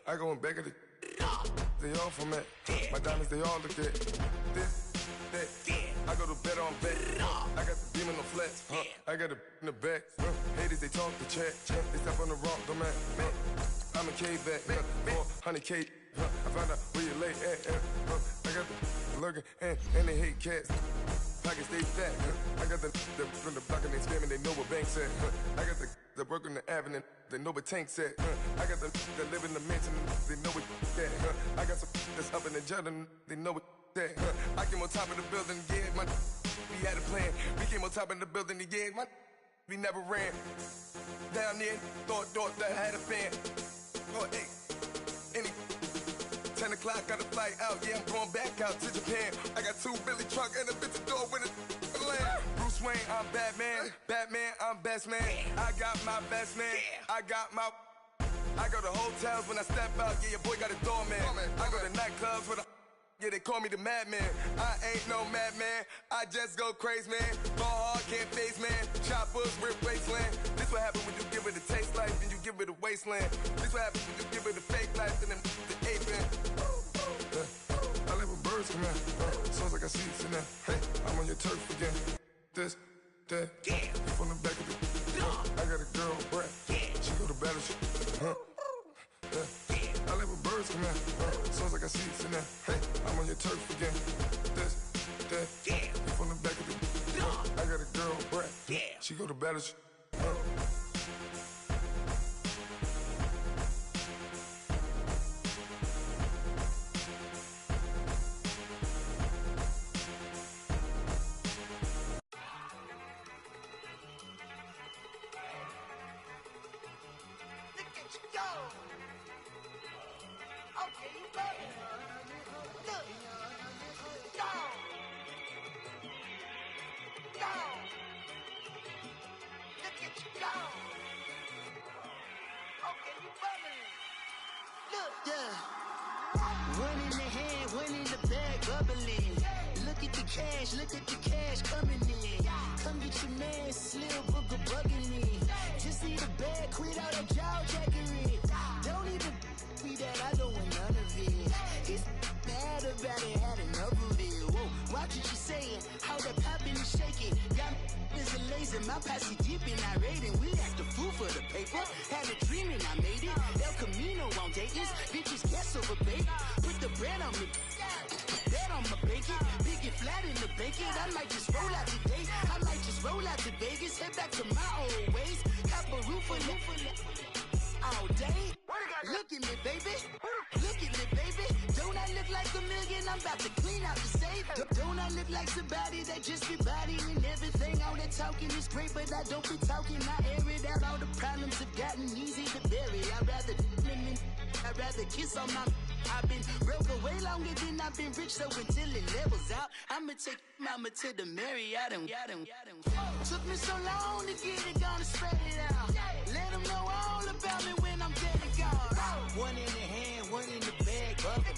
I go in back of the. They all from it. My diamonds, they all look at this, that. I go to bed on bed. I got the demon on flats. I got it in the back. Haters, they talk the chat. They step on the rock, don't man. I'm a K back. 400K. I found out where you lay at. I got the lurking and they hate cats. Pockets stay fat. I got the from the block and they scamming, they know what banks at. I got the work on the avenue, they know what tanks at. I got the that live in the mansion, they know what that. I got some that's up in the jungle, they know what that. I came on top of the building, yeah, my we had a plan. We came on top of the building, yeah, my we never ran. Down there, thought that I had a fan. Oh, hey, any 10 o'clock, got a flight out, yeah, I'm going back out to Japan. I got 2 Billy truck and a bitch door with a land. Bruce Wayne, I'm Batman. Batman, I'm best man. I got my best man. I go to hotels when I step out, yeah, your boy got a doorman. I go to nightclubs with a, yeah, they call me the madman. I ain't no madman, I just go crazy, man. Ball hard, can't face, man. Choppers, rip wasteland. This what happens when you give it a taste life and you give it a wasteland. This what happens when you give it a fake life and then the ape in. I live with birds come out. Sounds like I see it in there. Hey, I'm on your turf again. This, that, from the back of the. I got a girl, Brad. She go to battle. I live with birds come out. Sounds like I see it in there. Hey, I'm on your turf again. This, that, from the back of the. I got a girl, Brad. She go to battle. Look at the cash coming in. Come get your man, Slim Booker bugging me. Just need a bag, quit all that jaw jackery. Don't even be that, I don't want none of it. It's bad about it, had enough of it. Whoa, watch what you saying, how that poppin' and shaking. Got is a laser, my posse deep and I raiding. We act a fool for the paper. Had a dream and I made it. El Camino on Dayton's, bitches guess over bait. Put the bread on me. Bet on my bacon, big and flat in the bacon. I might just roll out today. I might just roll out to Vegas, head back to my old ways. Have a roof for all day. Look at me, baby. Look at me, baby. Don't I look like a million? I'm about to clean out the safe. Don't I look like somebody that just be bodying everything? All that talking is great, but I don't be talking. I air it out. All the problems have gotten easy to bury. I'd rather kiss on my. I've been broke way longer than I've been rich, so until it levels out, I'ma take mama to the Marriott and took me so long to get it, gonna spread it out. Let them know all about me when I'm dead and gone. One in the hand, one in the bag, bubbling.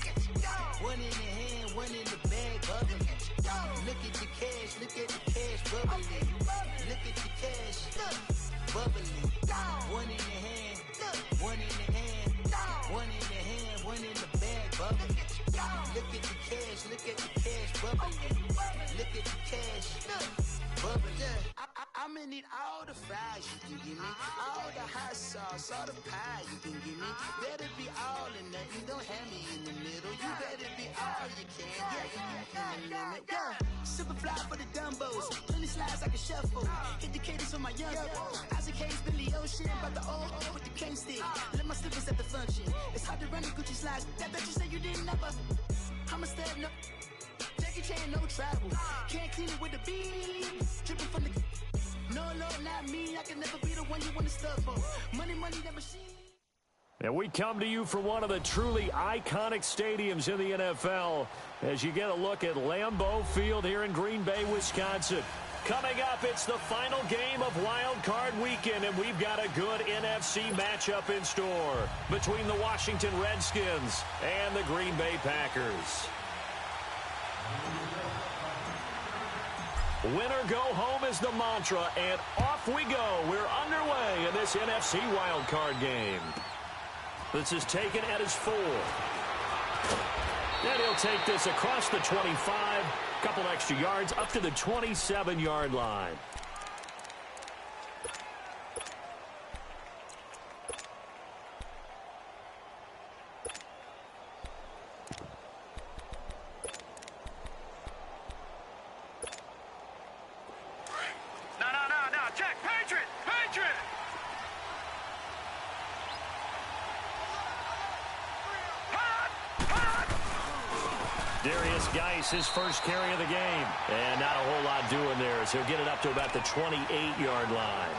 One in the hand, one in the bag, bubbling. Look at the cash, bubbling. Look at the cash, bubbling. One in the hand, one in the hand, one in the hand, one in the bag, bubbling. Look at the cash, bubbling. Look at the cash, bubbling. I'ma need all the fries you can give me, all the hot sauce, all the pie you can give me. Better be all or nothing, don't have me in the middle. You better be all you can, yeah. Super fly for the Dumbos, plenty slides like a shuffle. Hit the cadence for my young Isaac Hayes, Billy Ocean, about the old with the cane stick. Let my slippers at the function. It's hard to run the Gucci slides. That bet you say you didn't never. I'ma step no. Jackie Chan, no travel. Can't clean it with the beam. Dripping from the. No, Lord, not me. I can never be the one you want to stuff for. Money, that machine. And we come to you from one of the truly iconic stadiums in the NFL as you get a look at Lambeau Field here in Green Bay, Wisconsin. Coming up, it's the final game of Wild Card Weekend, and we've got a good NFC matchup in store between the Washington Redskins and the Green Bay Packers. Winner go home is the mantra, and off we go. We're underway in this NFC Wild Card game. This is taken at his 4. And he'll take this across the 25. Couple extra yards up to the 27-yard line. No, check, Patriot! Darius Geis, his first carry of the game. And not a whole lot doing there as he'll get it up to about the 28-yard line.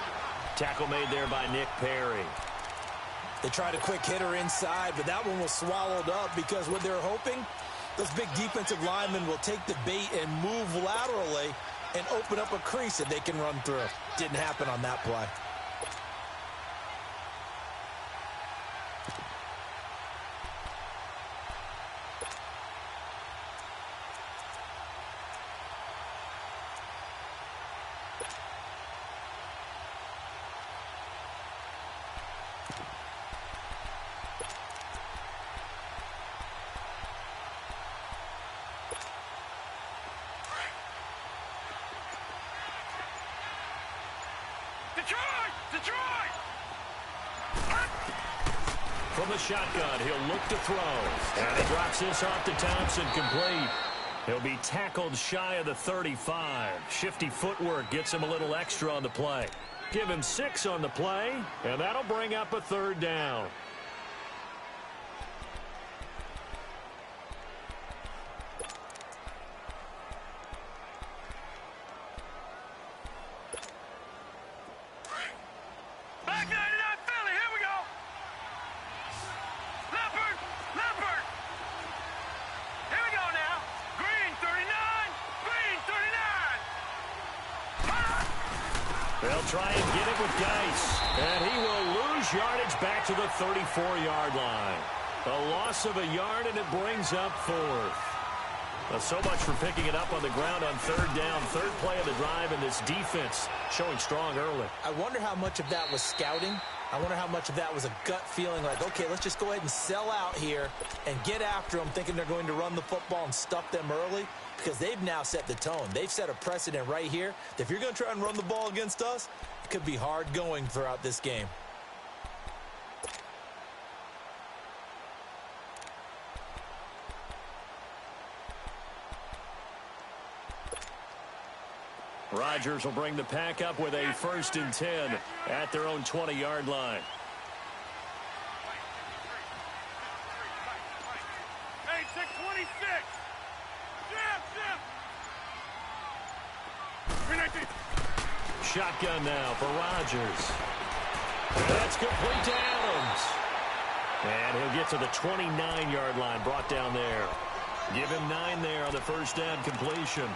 Tackle made there by Nick Perry. They tried a quick hitter inside, but that one was swallowed up because what they're hoping, those big defensive linemen will take the bait and move laterally and open up a crease that they can run through. Didn't happen on that play. Detroit! From the shotgun, he'll look to throw. And he drops this off to Thompson, complete. He'll be tackled shy of the 35. Shifty footwork gets him a little extra on the play. Give him 6 on the play, and that'll bring up a 3rd down. Back 99 Philly, here we go! Leopard! Here we go now! Green 39! They'll try and get it with Geis. And he will lose yardage back to the 34-yard line. A loss of a yard, and it brings up 4th. Well, so much for picking it up on the ground on 3rd down. 3rd play of the drive, and this defense showing strong early. I wonder how much of that was scouting. I wonder how much of that was a gut feeling like, okay, let's just go ahead and sell out here and get after them, thinking they're going to run the football and stuff them early, because they've now set the tone. They've set a precedent right here that if you're going to try and run the ball against us, it could be hard going throughout this game. Rodgers will bring the pack up with a 1st and 10 at their own 20-yard line. Hey, 626! Jim! Shotgun now for Rodgers. That's complete to Adams. And he'll get to the 29-yard line, brought down there. Give him 9 there on the 1st down completion.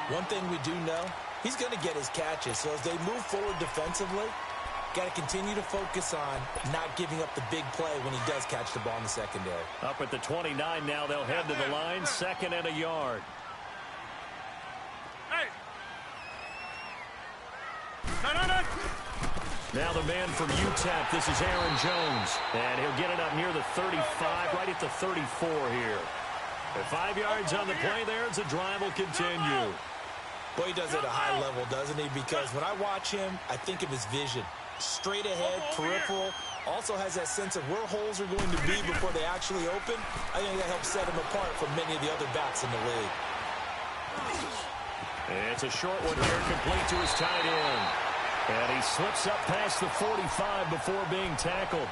One thing we do know, he's going to get his catches. So as they move forward defensively, got to continue to focus on not giving up the big play when he does catch the ball in the secondary. Up at the 29 now, they'll head to the line, 2nd and a yard. Hey! No! Now the man from UTEP, this is Aaron Jones. And he'll get it up near the 35, right at the 34 here. At 5 yards on the play there, as the drive will continue. Boy, he does it at a high level, doesn't he? Because when I watch him, I think of his vision. Straight ahead, peripheral, also has that sense of where holes are going to be before they actually open. I think that helps set him apart from many of the other backs in the league. It's a short one here, complete to his tight end. And he slips up past the 45 before being tackled.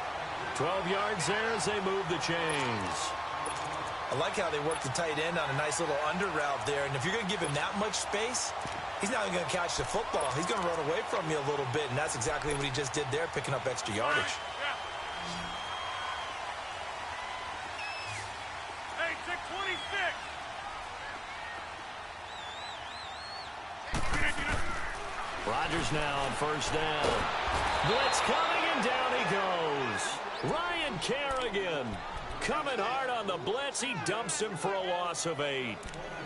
12 yards there as they move the chains. I like how they work the tight end on a nice little under route there. And if you're going to give him that much space, he's not even going to catch the football. He's going to run away from you a little bit, and that's exactly what he just did there, picking up extra yardage. Hey, 626! Rodgers now on 1st down. Blitz coming, and down he goes. Ryan Kerrigan coming hard on the blitz. He dumps him for a loss of 8.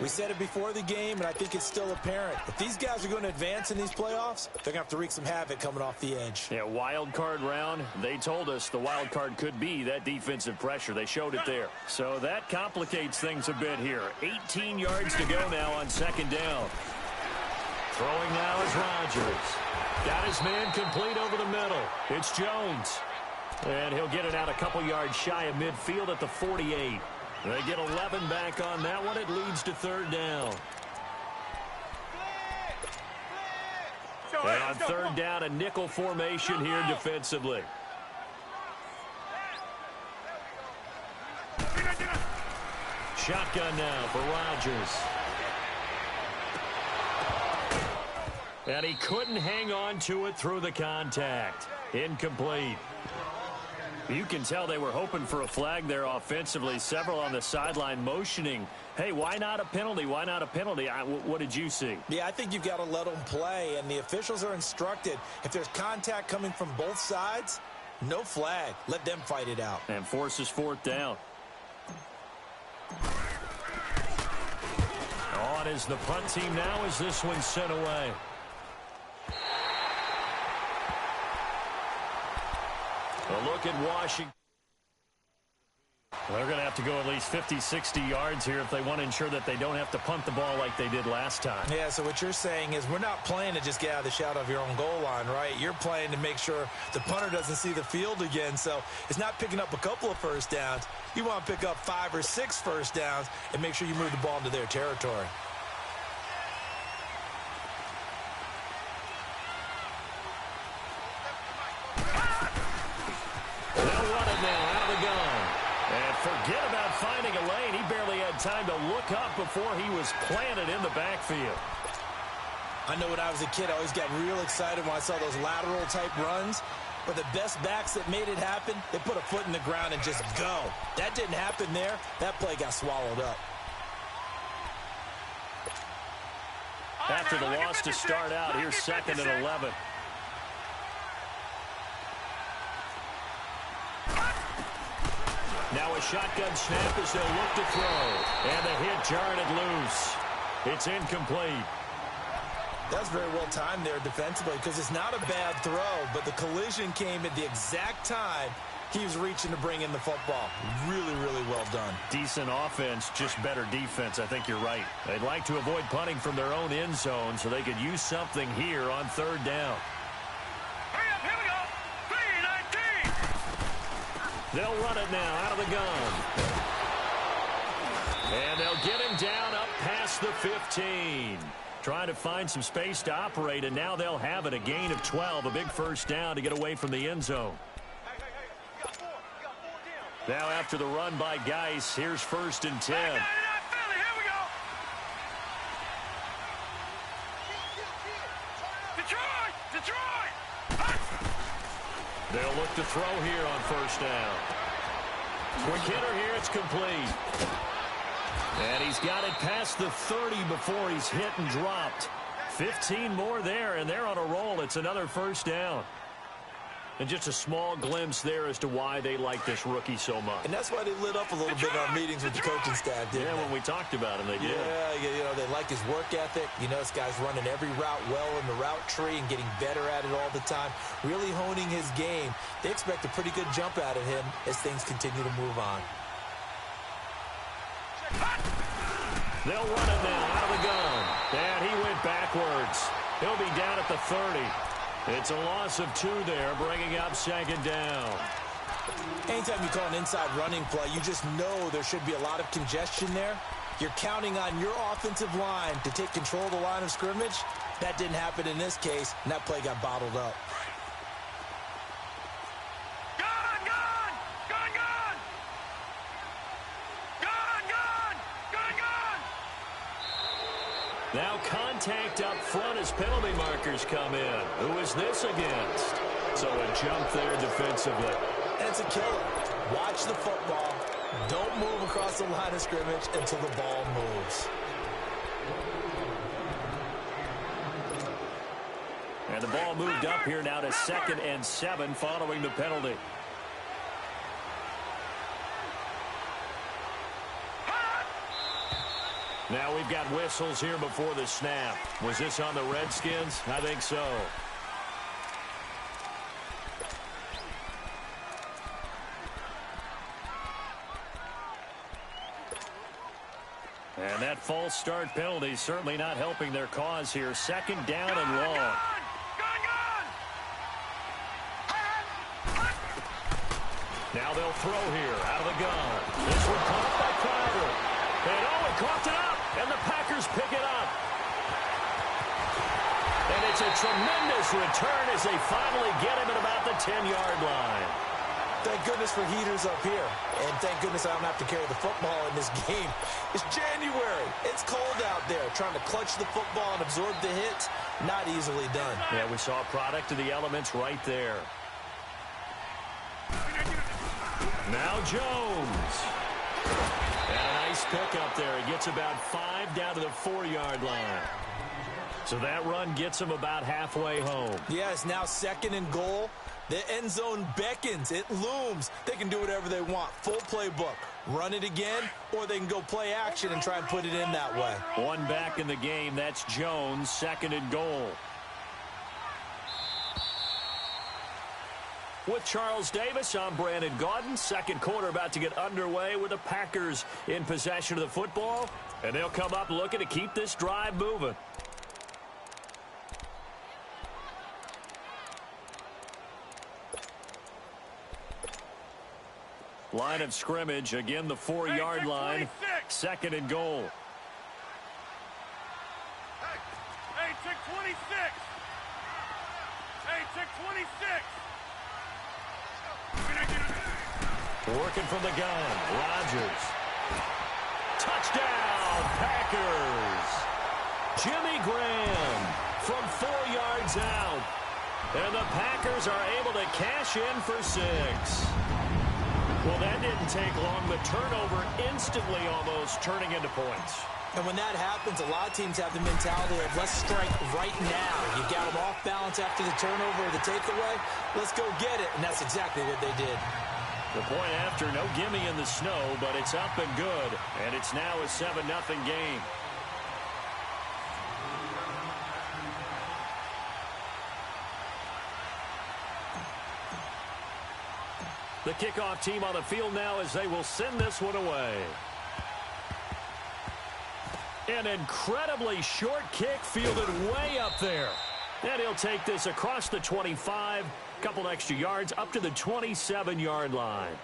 We said it before the game, and I think it's still apparent. If these guys are going to advance in these playoffs, they're going to have to wreak some havoc coming off the edge. Yeah, wild card round. They told us the wild card could be that defensive pressure. They showed it there. So that complicates things a bit here. 18 yards to go now on second down. Throwing now is Rodgers. Got his man complete over the middle. It's Jones. And he'll get it out a couple yards shy of midfield at the 48. They get 11 back on that one. It leads to third down. And on third down, a nickel formation here defensively. Shotgun now for Rodgers. And he couldn't hang on to it through the contact. Incomplete. You can tell they were hoping for a flag there offensively. Several on the sideline motioning, hey, why not a penalty? Why not a penalty? What did you see? Yeah, I think you've got to let them play, and the officials are instructed. If there's contact coming from both sides, no flag. Let them fight it out. And forces fourth down. On is the punt team now as this one's sent away. A look at Washington. They're going to have to go at least 50, 60 yards here if they want to ensure that they don't have to punt the ball like they did last time. Yeah, so what you're saying is we're not playing to just get out of the shadow of your own goal line, right? You're playing to make sure the punter doesn't see the field again. So it's not picking up a couple of first downs. You want to pick up 5 or 6 first downs and make sure you move the ball into their territory. Forget about finding a lane. He barely had time to look up before he was planted in the backfield. I know when I was a kid, I always got real excited when I saw those lateral-type runs. But the best backs that made it happen, they put a foot in the ground and just go. That didn't happen there. That play got swallowed up. After the loss to start out, here's 2nd and 11. Now a shotgun snap as they'll look to throw. And the hit jarred it loose. It's incomplete. That's very well timed there defensively because it's not a bad throw, but the collision came at the exact time he was reaching to bring in the football. Really, really well done. Decent offense, just better defense. I think you're right. They'd like to avoid punting from their own end zone so they could use something here on third down. Here we go. 3-19. They'll run it now out of the gun. And they'll get him down up past the 15. Trying to find some space to operate, and now they'll have it. A gain of 12, a big first down to get away from the end zone. Now after the run by Geis, here's 1st and 10. Here we go. Detroit! They'll look to throw here on 1st down. Quick hitter here, it's complete. And he's got it past the 30 before he's hit and dropped. 15 more there, and they're on a roll. It's another 1st down. And just a small glimpse there as to why they like this rookie so much. And that's why they lit up a little bit in our meetings with the coaching staff, didn't they? When we talked about him, they did. Yeah, you know, they like his work ethic. You know, this guy's running every route well in the route tree and getting better at it all the time, really honing his game. They expect a pretty good jump out of him as things continue to move on. They'll run it now out of the gun. And he went backwards. He'll be down at the 30. It's a loss of 2 there, bringing up 2nd down. Anytime you call an inside running play, you just know there should be a lot of congestion there. You're counting on your offensive line to take control of the line of scrimmage. That didn't happen in this case, and that play got bottled up. Now contact up front as penalty markers come in. Who is this against? So a jump there defensively. And it's a killer. Watch the football. Don't move across the line of scrimmage until the ball moves. And the ball moved up here now to 2nd and 7 following the penalty. Now we've got whistles here before the snap. Was this on the Redskins? I think so. And that false start penalty certainly not helping their cause here. Second down and long. Now they'll throw here out of the gun. This one caught by Crowder. And he coughed it up. And the Packers pick it up. And it's a tremendous return as they finally get him at about the 10-yard line. Thank goodness for heaters up here. And thank goodness I don't have to carry the football in this game. It's January. It's cold out there. Trying to clutch the football and absorb the hits, not easily done. Yeah, we saw a product of the elements right there. Now Jones. And a nice pick up there. He gets about 5 down to the 4-yard line. So that run gets him about halfway home. Yeah, it's now second and goal. The end zone beckons. It looms. They can do whatever they want. Full playbook. Run it again, or they can go play action and try and put it in that way. One back in the game. That's Jones, second and goal. With Charles Davis, I'm Brandon Gaudin. Second quarter about to get underway with the Packers in possession of the football. And they'll come up looking to keep this drive moving. Line of scrimmage, again the 4-yard line, second and goal. Hey, check 26. Hey, check 26. Working from the gun, Rodgers. Touchdown, Packers. Jimmy Graham from 4 yards out. And the Packers are able to cash in for 6. Well, that didn't take long. The turnover instantly almost turning into points. And when that happens, a lot of teams have the mentality of let's strike right now. You got them off balance after the turnover or the takeaway. Let's go get it. And that's exactly what they did. The point after, no gimme in the snow, but it's up and good. And it's now a 7-0 game. The kickoff team on the field now as they will send this one away. An incredibly short kick fielded way up there. And he'll take this across the 25, couple extra yards up to the 27-yard line.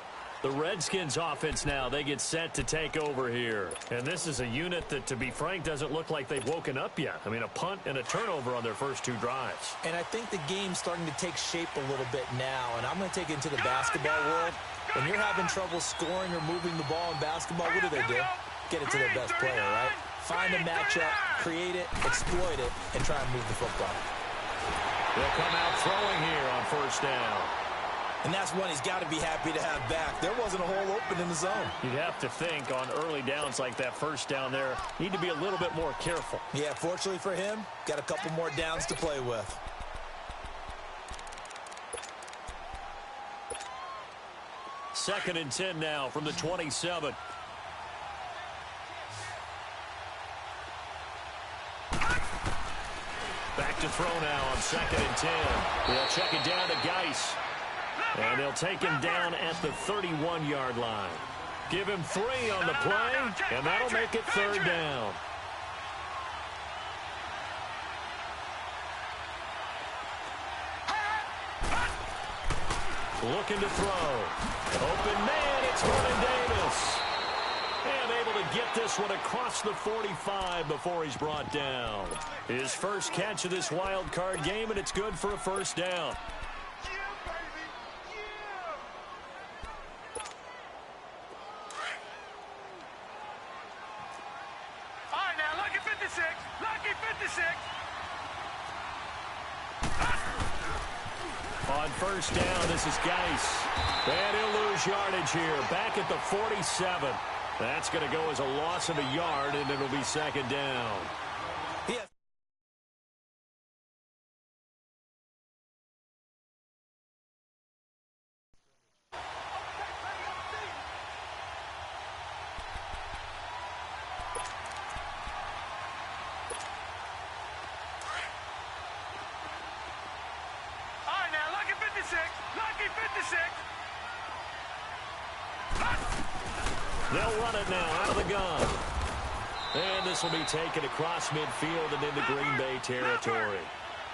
The Redskins offense now, they get set to take over here. And this is a unit that, to be frank, doesn't look like they've woken up yet. I mean, a punt and a turnover on their first 2 drives. And I think the game's starting to take shape a little bit now. And I'm going to take it into the basketball world. When you're having trouble scoring or moving the ball in basketball, what do? Get it to their best player, right? Find a matchup, create it, exploit it, and try and move the football. They'll come out throwing here on first down. And that's one he's got to be happy to have back. There wasn't a hole open in the zone. You'd have to think on early downs like that first down there, need to be a little bit more careful. Yeah, fortunately for him, got a couple more downs to play with. Second and 10 now from the 27. Back to throw now on second and 10. They'll check it down to Geis. And they'll take him down at the 31-yard line. Give him 3 on the play, and that'll make it third down. Looking to throw. Open man, it's Vernon Davis. And able to get this one across the 45 before he's brought down. His first catch of this wild card game, and it's good for a first down. On first down, this is Geis. And he'll lose yardage here. Back at the 47. That's going to go as a loss of a yard, and it'll be second down. Yes. They'll run it now out of the gun. And this will be taken across midfield and into Green Bay territory.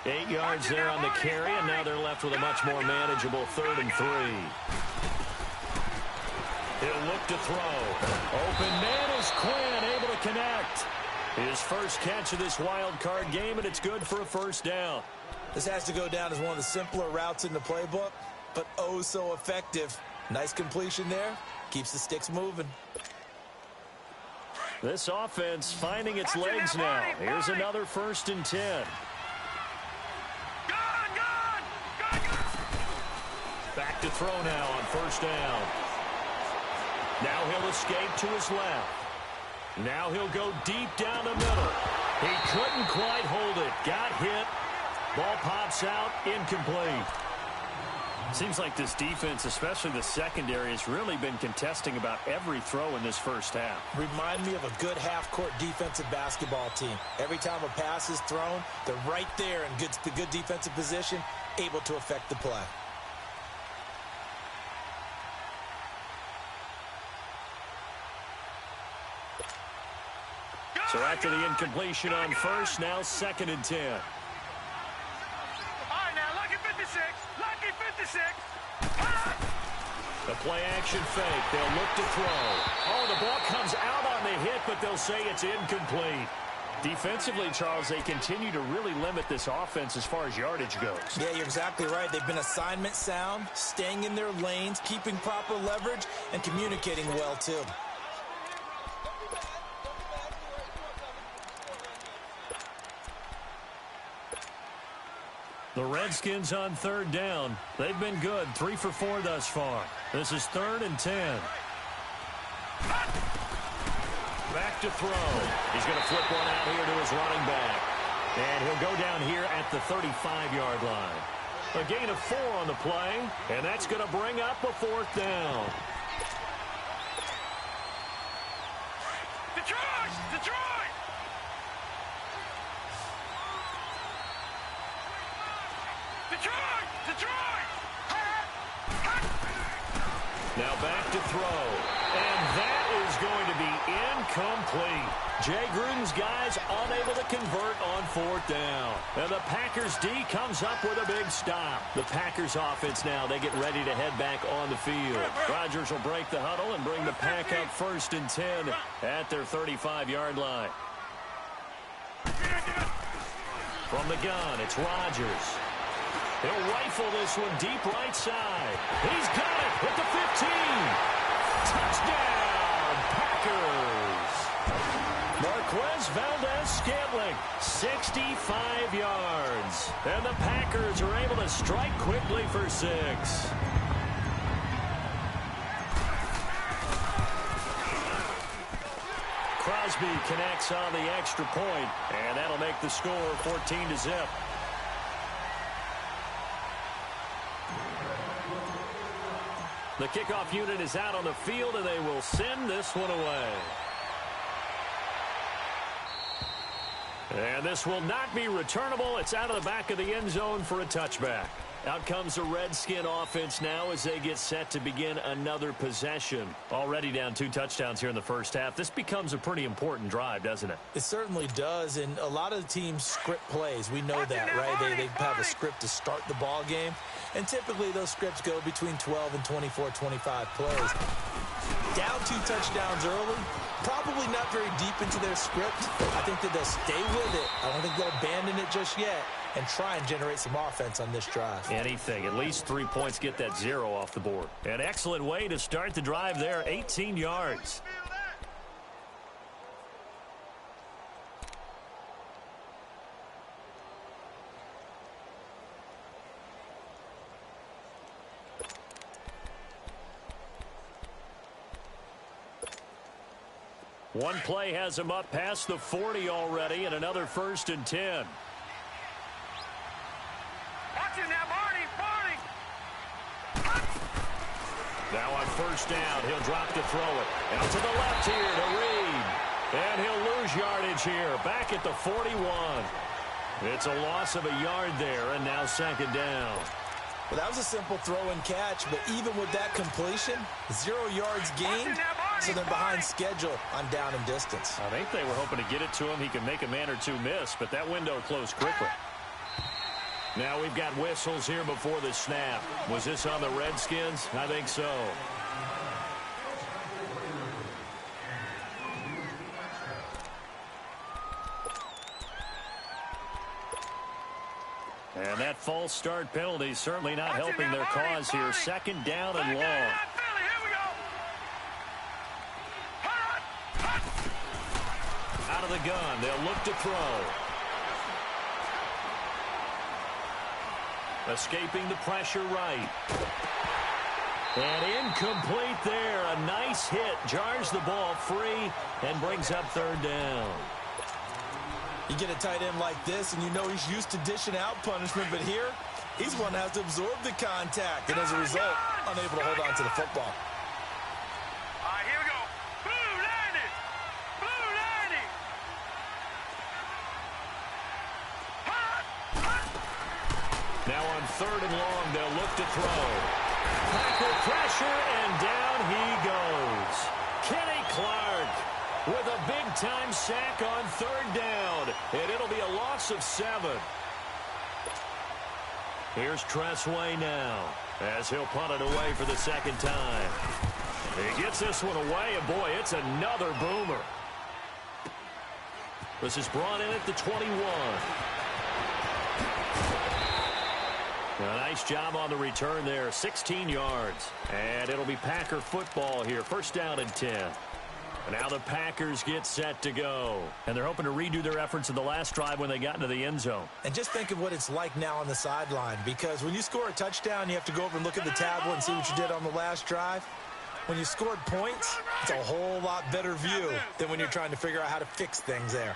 8 yards there on the carry, and now they're left with a much more manageable 3rd and 3. He'll look to throw. Open man is Quinn, able to connect. His first catch of this wild card game, and it's good for a first down. This has to go down as one of the simpler routes in the playbook, but oh so effective. Nice completion there. Keeps the sticks moving. This offense finding its legs now. Here's another 1st and 10. Back to throw now on 1st down. Now he'll escape to his left. Now he'll go deep down the middle. He couldn't quite hold it. Got hit. Ball pops out. Incomplete. Seems like this defense, especially the secondary, has really been contesting about every throw in this first half. Remind me of a good half-court defensive basketball team. Every time a pass is thrown, they're right there in good defensive position, able to affect the play. So after the incompletion on 1st, now 2nd and 10. All right, now, lucky 56. Lucky 56. The play action fake. They'll look to throw. Oh, the ball comes out on the hit, but they'll say it's incomplete. Defensively, Charles, they continue to really limit this offense as far as yardage goes. Yeah, you're exactly right. They've been assignment sound, staying in their lanes, keeping proper leverage, and communicating well, too. The Redskins on 3rd down. They've been good, 3 for 4 thus far. This is 3rd and 10. Back to throw. He's going to flip one out here to his running back. And he'll go down here at the 35-yard line. A gain of 4 on the play, and that's going to bring up a 4th down. Detroit! Detroit! Detroit! Detroit! Now back to throw. And that is going to be incomplete. Jay Gruden's guys unable to convert on 4th down. And the Packers D comes up with a big stop. The Packers offense now, they get ready to head back on the field. Rodgers will break the huddle and bring the Pack up 1st and 10 at their 35-yard line. From the gun, it's Rodgers. He'll rifle this one deep right side. He's got it at the 15. Touchdown, Packers. Marquez Valdez-Scantling, 65 yards. And the Packers are able to strike quickly for 6. Crosby connects on the extra point, and that'll make the score 14-0. The kickoff unit is out on the field, and they will send this one away. And this will not be returnable. It's out of the back of the end zone for a touchback. Out comes the Redskin offense now as they get set to begin another possession. Already down 2 touchdowns here in the first half. This becomes a pretty important drive, doesn't it? It certainly does, and a lot of the teams script plays. We know that, right? They have a script to start the ball game, and typically those scripts go between 12 and 24, 25 plays. Down 2 touchdowns early, probably not very deep into their script. I think that they'll stay with it. I don't think they'll abandon it just yet and try and generate some offense on this drive. Anything. At least 3 points, get that 0 off the board. An excellent way to start the drive there, 18 yards. One play has him up past the 40 already, and another 1st and 10. Now on 1st down, he'll drop to throw it. Out to the left here to Reed. And he'll lose yardage here, back at the 41. It's a loss of a yard there, and now 2nd down. Well, that was a simple throw and catch, but even with that completion, 0 yards gained, so they're behind schedule on down and distance. I think they were hoping to get it to him. He can make a man or two miss, but that window closed quickly. Now we've got whistles here before the snap. Was this on the Redskins? I think so. And that false start penalty certainly not helping their cause here. Second down and long. Out of the gun, they'll look to throw. Escaping the pressure right. And incomplete there. A nice hit. Jars the ball free and brings up third down. You get a tight end like this, and you know he's used to dishing out punishment, but here, he's one that has to absorb the contact, and as a result, unable to hold on to the football. All right, here we go. Blue landing. Blue landing. Now on third and long, they'll look to throw. Tackle pressure, and down he goes. Kenny Clark with a big-time sack on third down, and it'll be a loss of 7. Here's Tressway now, as he'll punt it away for the second time. He gets this one away, and boy, it's another boomer. This is brought in at the 21. A nice job on the return there, 16 yards. And it'll be Packer football here, first down and 10. Now the Packers get set to go. And they're hoping to redo their efforts in the last drive when they got into the end zone. And just think of what it's like now on the sideline, because when you score a touchdown, you have to go over and look at the tablet and see what you did on the last drive. When you scored points, it's a whole lot better view than when you're trying to figure out how to fix things there.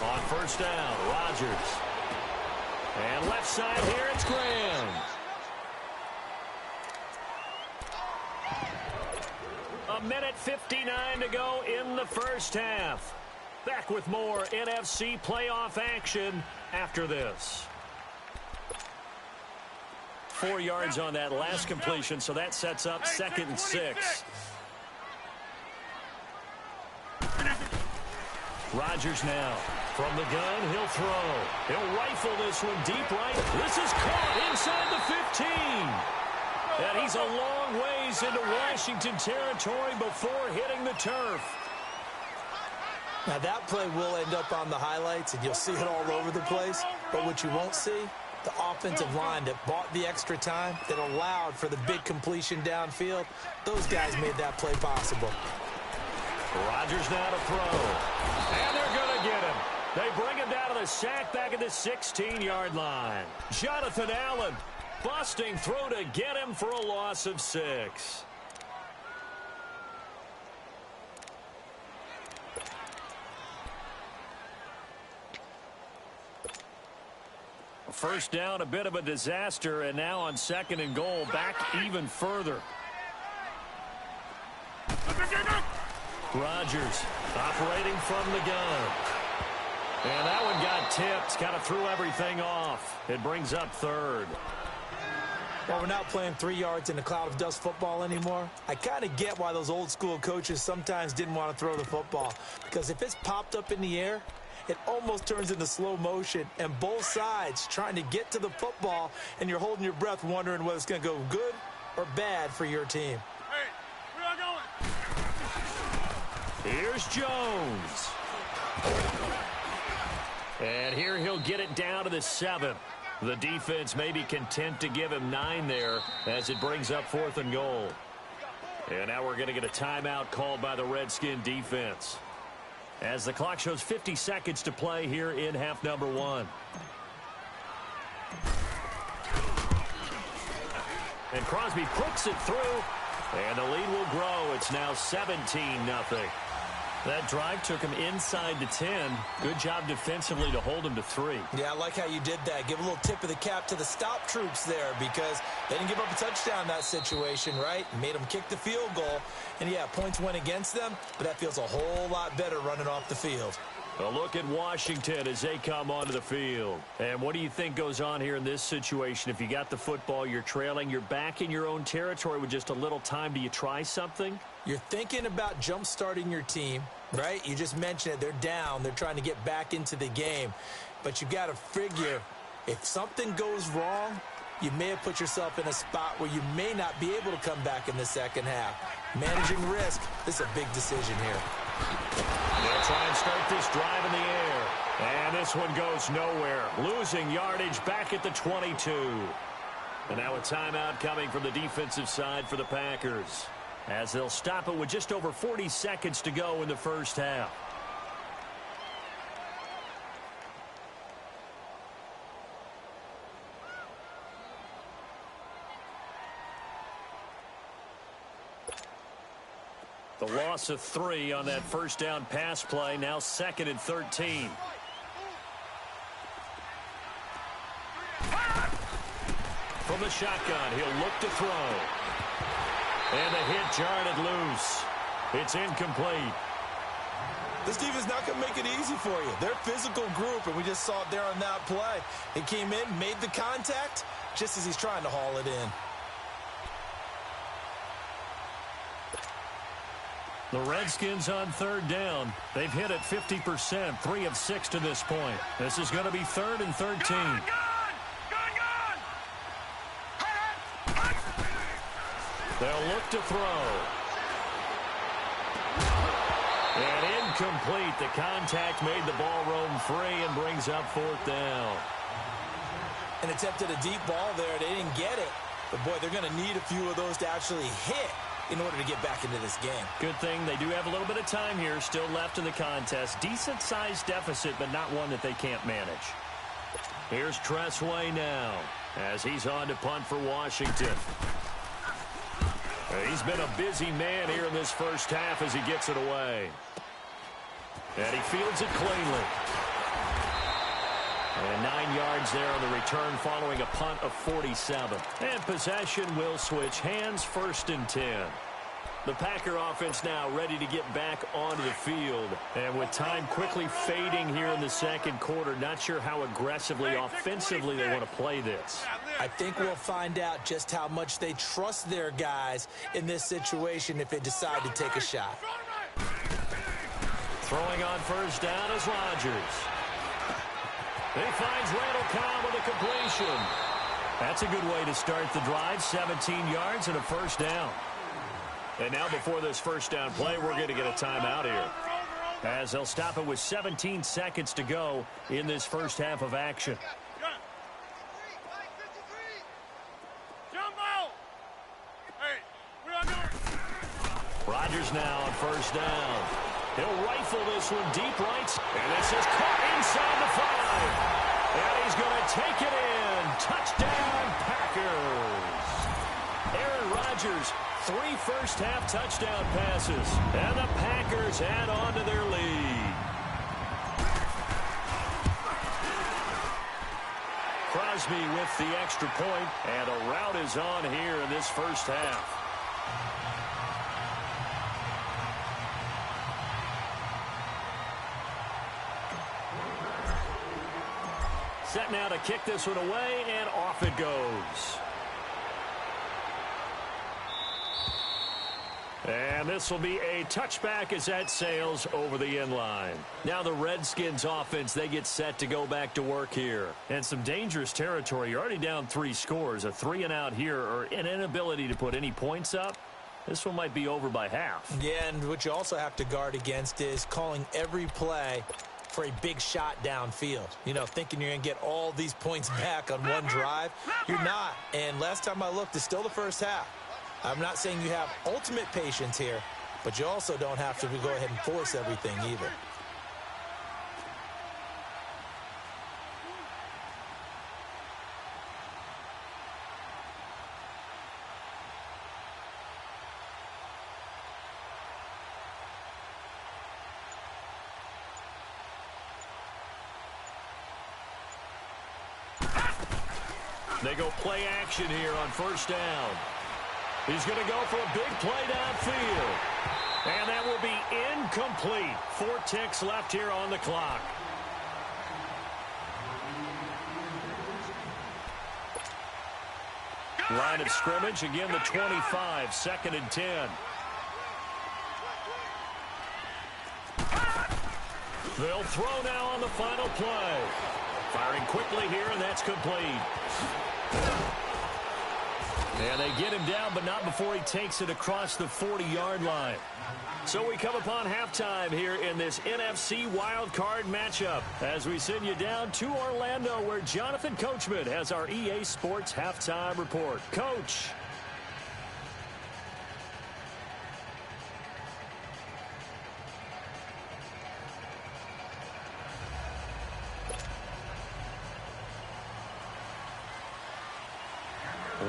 On first down, Rodgers. And left side here, it's Graham. A minute 59 to go in the first half. Back with more NFC playoff action after this. 4 yards on that last completion, so that sets up 2nd and 6. Rodgers now. From the gun, he'll throw. He'll rifle this one deep right. This is caught inside the 15. And he's a long ways into Washington territory before hitting the turf. Now that play will end up on the highlights, and you'll see it all over the place. But what you won't see, the offensive line that bought the extra time, that allowed for the big completion downfield, those guys made that play possible. Rodgers now to throw. And they're going to get him. They bring him down to the sack back at the 16-yard line. Jonathan Allen busting through to get him for a loss of 6. First down, a bit of a disaster, and now on 2nd and goal, back even further. Rodgers operating from the gun. And that one got tipped, kind of threw everything off. It brings up 3rd. Well, we're not playing 3 yards in a cloud of dust football anymore. I kind of get why those old school coaches sometimes didn't want to throw the football. Because if it's popped up in the air, it almost turns into slow motion. And both sides trying to get to the football, and you're holding your breath wondering whether it's going to go good or bad for your team. Hey, where are going? Here's Jones. And here he'll get it down to the 7. The defense may be content to give him 9 there as it brings up 4th and goal. And now we're going to get a timeout called by the Redskin defense, as the clock shows 50 seconds to play here in half number 1. And Crosby puts it through, and the lead will grow. It's now 17-0. That drive took him inside the 10. Good job defensively to hold him to 3. Yeah, I like how you did that. Give a little tip of the cap to the stop troops there, because they didn't give up a touchdown in that situation, right? Made them kick the field goal. And, yeah, points went against them, but that feels a whole lot better running off the field. A look at Washington as they come onto the field. And what do you think goes on here in this situation? If you got the football, you're trailing, you're back in your own territory with just a little time. Do you try something? You're thinking about jump-starting your team, right? You just mentioned it. They're down. They're trying to get back into the game. But you got to figure if something goes wrong, you may have put yourself in a spot where you may not be able to come back in the second half. Managing risk, this is a big decision here. They'll try and start this drive in the air. And this one goes nowhere. Losing yardage back at the 22. And now a timeout coming from the defensive side for the Packers, as they'll stop it with just over 40 seconds to go in the first half. The loss of 3 on that first down pass play, now 2nd and 13. From the shotgun, he'll look to throw. And the hit jarred it loose. It's incomplete. This defense not going to make it easy for you. They're a physical group, and we just saw it there on that play. He came in, made the contact, just as he's trying to haul it in. The Redskins on 3rd down. They've hit it 50%, 3 of 6 to this point. This is going to be 3rd and 13. They'll look to throw. And incomplete. The contact made the ball roam free and brings up 4th down. And attempted a deep ball there. They didn't get it. But, boy, they're going to need a few of those to actually hit in order to get back into this game. Good thing they do have a little bit of time here still left in the contest. Decent-sized deficit, but not one that they can't manage. Here's Tressway now as he's on to punt for Washington. He's been a busy man here in this first half as he gets it away. And he fields it cleanly. And 9 yards there on the return following a punt of 47. And possession will switch hands, 1st and 10. The Packer offense now ready to get back onto the field. And with time quickly fading here in the second quarter, not sure how aggressively, offensively they want to play this. I think we'll find out just how much they trust their guys in this situation if they decide to take a shot. Throwing on 1st down is Rodgers. He finds Randall Cobb with a completion. That's a good way to start the drive. 17 yards and a 1st down. And now before this 1st down play, we're going to get a timeout here, as they'll stop it with 17 seconds to go in this first half of action. Rodgers now on 1st down. He'll rifle this one deep right. And this is caught inside the 5. And he's going to take it in. Touchdown, Packers. Aaron Rodgers, 3 first-half touchdown passes. And the Packers add on to their lead. Crosby with the extra point. And a rout is on here in this first half. Set now to kick this one away, and off it goes. And this will be a touchback as that sails over the end line. Now the Redskins offense, they get set to go back to work here. And some dangerous territory. You're already down 3 scores. A 3-and-out here, or an inability to put any points up. This one might be over by half. Yeah, and what you also have to guard against is calling every play for a big shot downfield. You know, thinking you're going to get all these points back on one drive. You're not. And last time I looked, it's still the first half. I'm not saying you have ultimate patience here, but you also don't have to go ahead and force everything either. They go play action here on 1st down. He's going to go for a big play downfield. And that will be incomplete. 4 ticks left here on the clock. Line of scrimmage, again the 25, 2nd and 10. They'll throw now on the final play. Firing quickly here, and that's complete. And they get him down, but not before he takes it across the 40-yard line. So we come upon halftime here in this NFC wildcard matchup as we send you down to Orlando, where Jonathan Coachman has our EA Sports halftime report. Coach.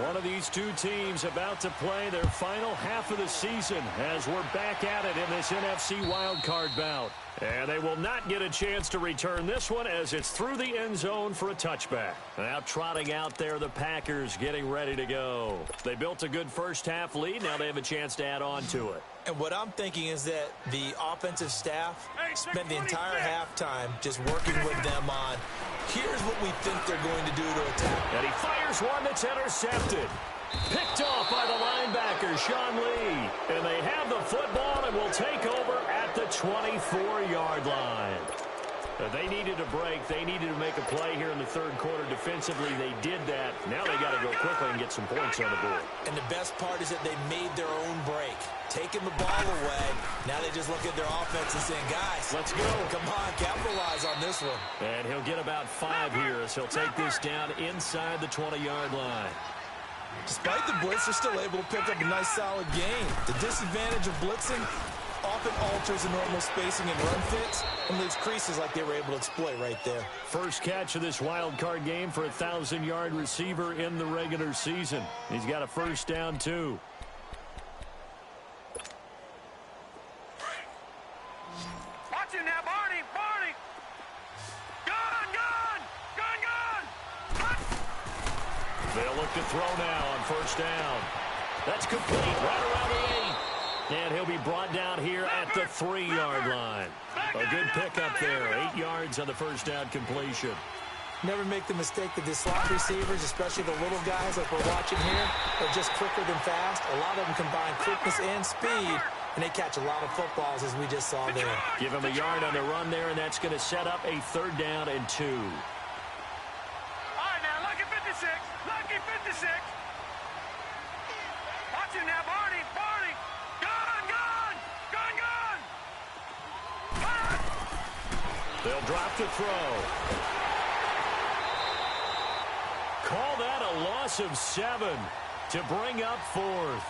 One of these two teams about to play their final half of the season as we're back at it in this NFC wildcard bout. And they will not get a chance to return this one as it's through the end zone for a touchback. Now trotting out there, the Packers getting ready to go. They built a good first half lead. Now they have a chance to add on to it. And what I'm thinking is that the offensive staff spent the entire halftime just working with them on, here's what we think they're going to do to attack. And he fires one that's intercepted. Picked off by the linebacker, Sean Lee. And they have the football and will take over at the 24-yard line. They needed a break. They needed to make a play here in the third quarter. Defensively, they did that. Now they got to go quickly and get some points on the board. And the best part is that they made their own break. Taking the ball away. Now they just look at their offense and saying, guys, let's go. Come on, capitalize on this one. And he'll get about 5 here as he'll take this down inside the 20-yard line. Despite the blitz, they're still able to pick up a nice, solid gain. The disadvantage of blitzing often alters the normal spacing and run fits and leaves creases like they were able to exploit right there. First catch of this wild card game for a 1,000-yard receiver in the regular season. He's got a first down, too. Watch him now, Barney! Barney! Gun! Gun! Gun! Gun! They'll look to throw now on first down. That's complete right around the 8. And he'll be brought down here at the 3-yard line. A good pickup there. 8 yards on the first down completion. Never make the mistake that the slot receivers, especially the little guys like we're watching here, are just quicker than fast. A lot of them combine quickness and speed, and they catch a lot of footballs, as we just saw there. Give him a yard on the run there, and that's going to set up a 3rd down and 2. All right, now, lucky 56. Lucky 56. Watch him now, Barney. Barney. Gun! Gun! Gun! Gun! Gun! They'll drop the throw. Call that a loss of 7 to bring up 4th.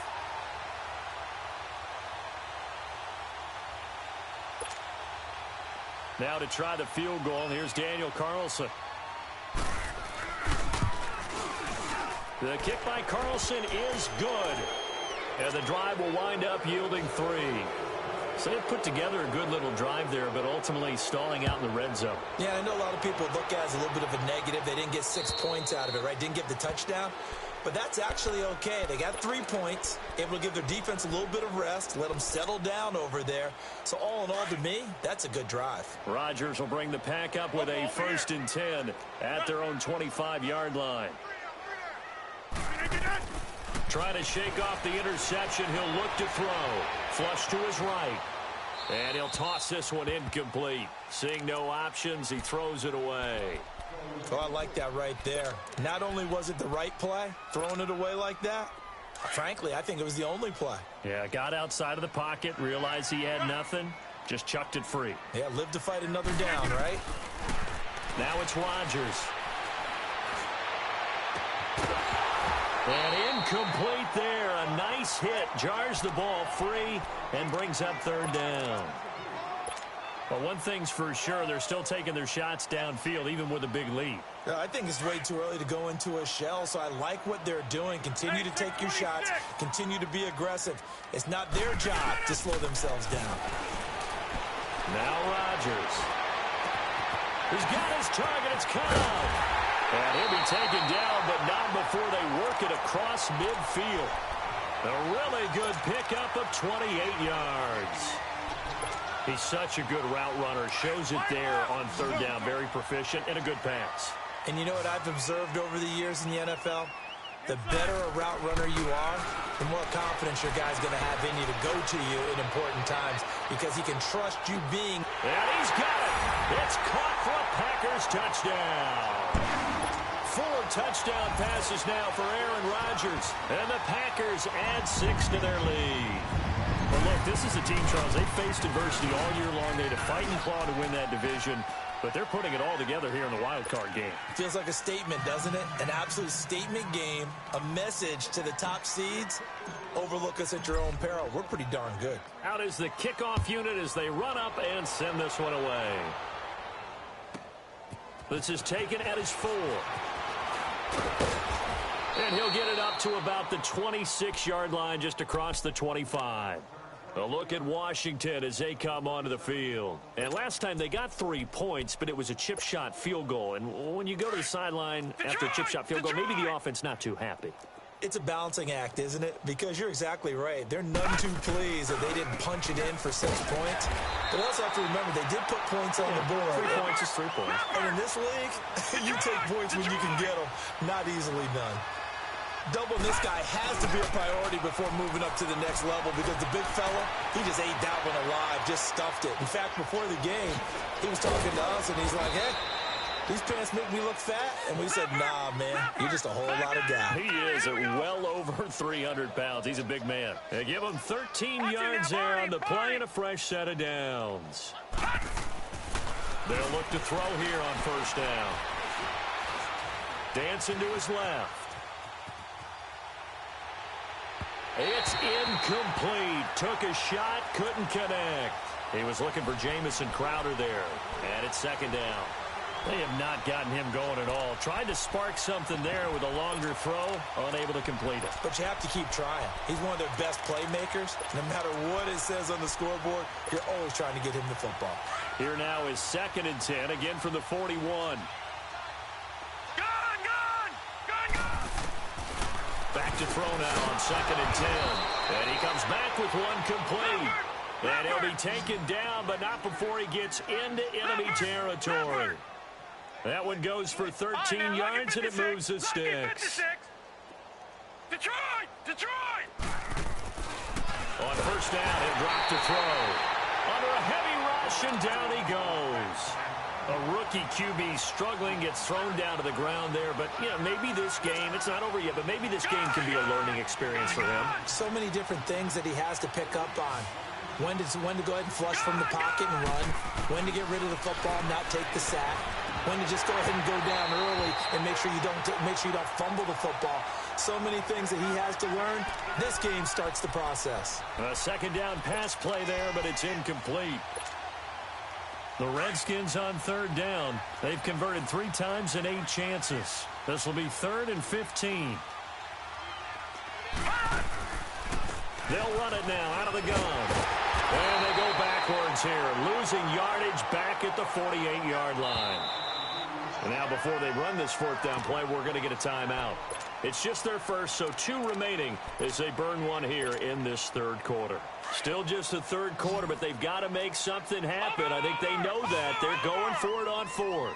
Now to try the field goal, here's Daniel Carlson. The kick by Carlson is good. And the drive will wind up yielding 3. So they put together a good little drive there, but ultimately stalling out in the red zone. Yeah, I know a lot of people look at it as a little bit of a negative. They didn't get 6 points out of it, right? Didn't get the touchdown. But that's actually okay. They got 3 points, able to give their defense a little bit of rest, let them settle down over there. So all in all, to me, that's a good drive. Rodgers will bring the Pack up with a 1st and 10 at their own 25-yard line. Trying to shake off the interception. He'll look to throw. Flush to his right. And he'll toss this one incomplete. Seeing no options, he throws it away. Oh, I like that right there. Not only was it the right play, throwing it away like that, frankly, I think it was the only play. Yeah, got outside of the pocket, realized he had nothing, just chucked it free. Yeah, live to fight another down, right? Now it's Rodgers. And incomplete there. A nice hit. Jars the ball free and brings up 3rd down. But one thing's for sure, they're still taking their shots downfield, even with a big lead. Yeah, I think it's way too early to go into a shell, so I like what they're doing. Continue to take your shots. Continue to be aggressive. It's not their job to slow themselves down. Now Rodgers. He's got his target. It's Cobb. And he'll be taken down, but not before they work it across midfield. A really good pickup of 28 yards. He's such a good route runner. Shows it there on third down. Very proficient and a good pass. And you know what I've observed over the years in the NFL? The better a route runner you are, the more confidence your guy's going to have in you to go to you in important times because he can trust you being. And he's got it. It's caught for a Packers touchdown. 4 touchdown passes now for Aaron Rodgers. And the Packers add 6 to their lead. Well, look, this is a team, Charles. They faced adversity all year long. They had to fight and claw to win that division. But they're putting it all together here in the wild card game. Feels like a statement, doesn't it? An absolute statement game, a message to the top seeds. Overlook us at your own peril. We're pretty darn good. Out is the kickoff unit as they run up and send this one away. This is taken at his 4. And he'll get it up to about the 26-yard line, just across the 25. A look at Washington as they come onto the field. And last time they got 3 points, but it was a chip shot field goal. And when you go to the sideline after a chip shot field goal, maybe the offense not too happy. It's a balancing act, isn't it? Because you're exactly right. They're none too pleased that they didn't punch it in for 6 points. But also have to remember, they did put points on the board. 3 points is 3 points. And in this league, you take points when you can get them. Not easily done. Doubling this guy has to be a priority before moving up to the next level because the big fella, he just ate that one alive, just stuffed it. In fact, before the game, he was talking to us, and he's like, hey, these pants make me look fat. And we said, nah, man, you're just a whole lot of guy. He is at well over 300 pounds. He's a big man. They give him 13 yards there on the play and a fresh set of downs. They'll look to throw here on first down. Dancing to his left. It's incomplete. Took a shot, couldn't connect. He was looking for Jamison Crowder there. And it's second down. They have not gotten him going at all. Tried to spark something there with a longer throw, unable to complete it. But you have to keep trying. He's one of their best playmakers. No matter what it says on the scoreboard, you're always trying to get him the football. Here now is 2nd and 10, again from the 41. Back to throw now on 2nd and 10. And he comes back with one complete. And he'll be taken down, but not before he gets into enemy territory. That one goes for 13 yards, and it moves the sticks. Detroit! On first down, he'll drop to throw. Under a heavy rush, and down he goes. A rookie QB struggling, gets thrown down to the ground there. But, you know, maybe this game, it's not over yet, but maybe this game can be a learning experience for him. So many different things that he has to pick up on. When to go ahead and flush from the pocket and run. When to get rid of the football and not take the sack. When to just go ahead and go down early and make sure you don't fumble the football. So many things that he has to learn. This game starts the process. A second down pass play there, but it's incomplete. The Redskins on third down. They've converted 3 times in 8 chances. This will be 3rd and 15. They'll run it now out of the gun. And they go backwards here, losing yardage back at the 48-yard line. And now before they run this 4th down play, we're going to get a timeout. It's just their first, so 2 remaining as they burn one here in this 3rd quarter. Still just the 3rd quarter, but they've got to make something happen. I think they know that. They're going for it on 4th.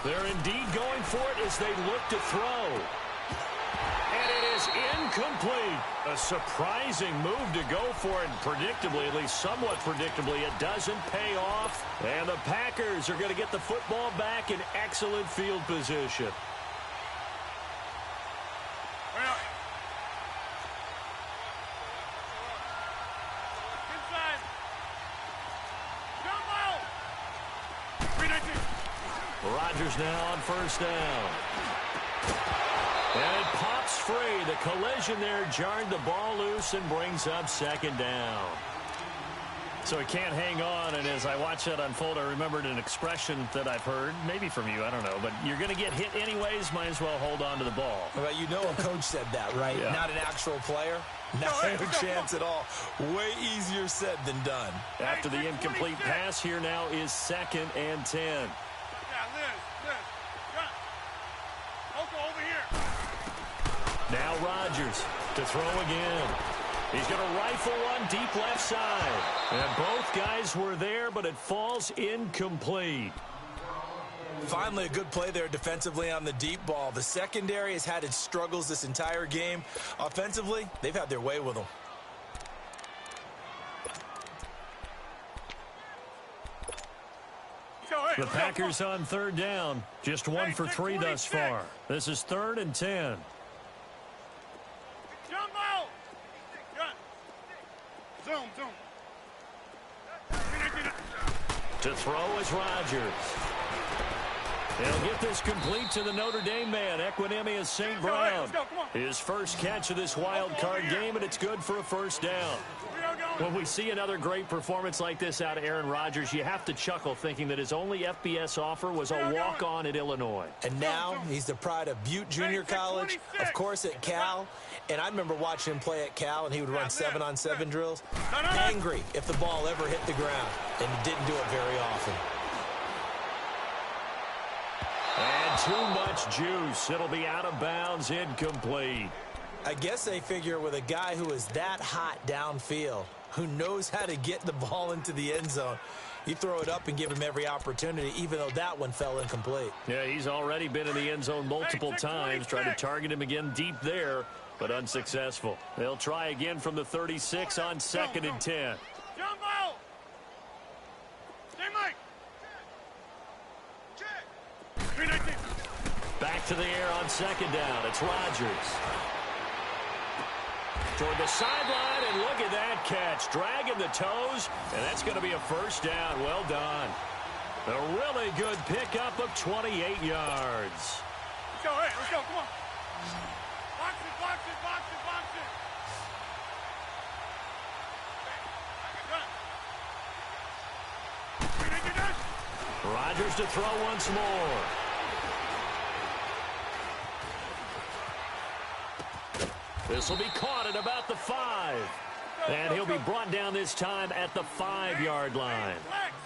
They're indeed going for it as they look to throw. And it is incomplete. A surprising move to go for it. Predictably, at least somewhat predictably, it doesn't pay off. And the Packers are going to get the football back in excellent field position. Rodgers now on first down. And it pops free. The collision there jarred the ball loose and brings up 2nd down. So he can't hang on, and as I watch that unfold, I remembered an expression that I've heard, maybe from you, I don't know, but you're going to get hit anyways, might as well hold on to the ball. Well, you know a coach said that, right? Yeah. Not an actual player. No chance at all. Way easier said than done. After the incomplete pass, here now is 2nd and 10. Now Rodgers To throw again. He's going to rifle one deep left side. And both guys were there, but it falls incomplete. Finally, a good play there defensively on the deep ball. The secondary has had its struggles this entire game. Offensively, they've had their way with them. The Packers on third down. Just 1 for 3 thus far. This is 3rd and 10. To throw is Rodgers. He'll get this complete to the Notre Dame man, Equanimeous St. Brown. His first catch of this wild card game, and it's good for a first down. When we see another great performance like this out of Aaron Rodgers, you have to chuckle thinking that his only FBS offer was a walk-on at Illinois. And now he's the pride of Butte Junior College, of course at Cal. And I remember watching him play at Cal, and he would run 7-on-7 drills. Angry if the ball ever hit the ground, and he didn't do it very often. And too much juice. It'll be out of bounds, incomplete. I guess they figure with a guy who is that hot downfield, who knows how to get the ball into the end zone, you throw it up and give him every opportunity, even though that one fell incomplete. Yeah, he's already been in the end zone multiple times, tried to target him again deep there, but unsuccessful. They'll try again from the 36 on 2nd and 10. Back to the air on 2nd down. It's Rodgers. Toward the sideline, and look at that catch. Dragging the toes, and that's going to be a first down. Well done. A really good pickup of 28 yards. Let's go, hey, let's go, come on. Box it, box it, box it, box it. Rodgers to throw once more. This will be caught at about the 5. And he'll be brought down this time at the 5-yard line.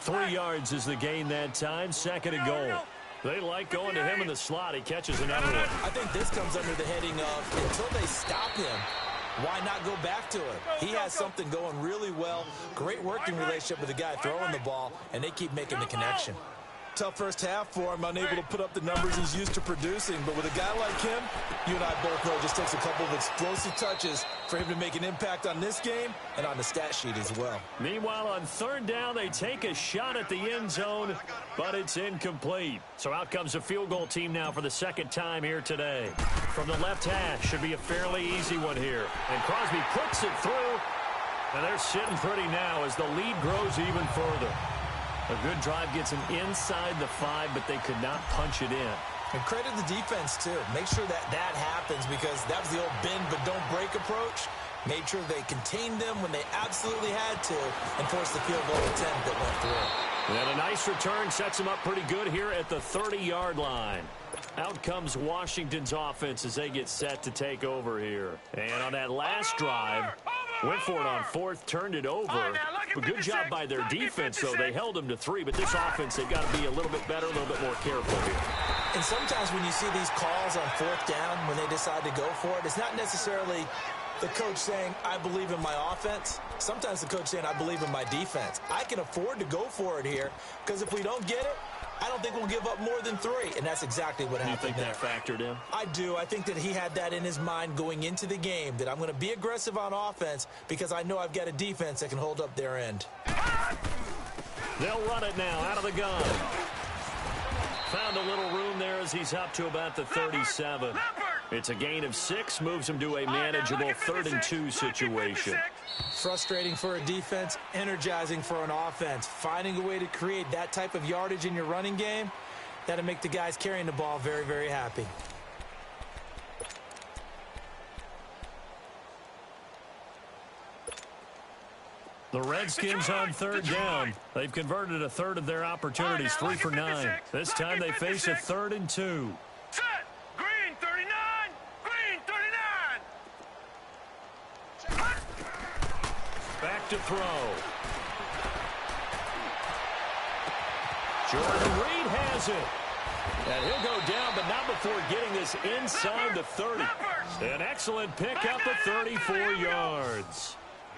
3 yards is the gain that time, 2nd and goal. They like going to him in the slot. He catches another one. I think this comes under the heading of until they stop him, why not go back to him? He has something going really well. Great working relationship with the guy throwing the ball, and they keep making the connection. Tough first half for him, unable to put up the numbers he's used to producing. But with a guy like him, you and I both know it just takes a couple of explosive touches for him to make an impact on this game and on the stat sheet as well. Meanwhile, on 3rd down, they take a shot at the end zone, but it's incomplete. So out comes a field goal team now for the 2nd time here today. From the left hash, should be a fairly easy one here. And Crosby puts it through, and they're sitting pretty now as the lead grows even further. A good drive gets them inside the 5, but they could not punch it in. And credit the defense, too. Make sure that happens, because that was the old bend but don't break approach. Made sure they contained them when they absolutely had to and forced the field goal attempt that went through. And a nice return sets them up pretty good here at the 30-yard line. Out comes Washington's offense as they get set to take over here. And on that last drive, went for it on 4th, turned it over. A good job by their defense, though. They held them to 3, but this offense, they've got to be a little bit better, a little bit more careful here. And sometimes when you see these calls on 4th down, when they decide to go for it, it's not necessarily the coach saying, I believe in my offense. Sometimes the coach saying, I believe in my defense. I can afford to go for it here, because if we don't get it, I don't think we'll give up more than 3, and that's exactly what happened there. You think that factored in? I do. I think that he had that in his mind going into the game, that I'm going to be aggressive on offense because I know I've got a defense that can hold up their end. They'll run it now out of the gun. Found a little room there as he's up to about the 37. It's a gain of 6, moves him to a manageable 3rd and 2 situation. Frustrating for a defense, energizing for an offense. Finding a way to create that type of yardage in your running game, that'll make the guys carrying the ball very, very happy. The Redskins on 3rd down. They've converted a 1/3 of their opportunities, 3 for 9. This time they face a 3rd and 2. Set. Green 39. Green 39. Back to throw. Jordan Reed has it. And he'll go down, but not before getting this is inside the 30. An excellent pickup of 34 yards.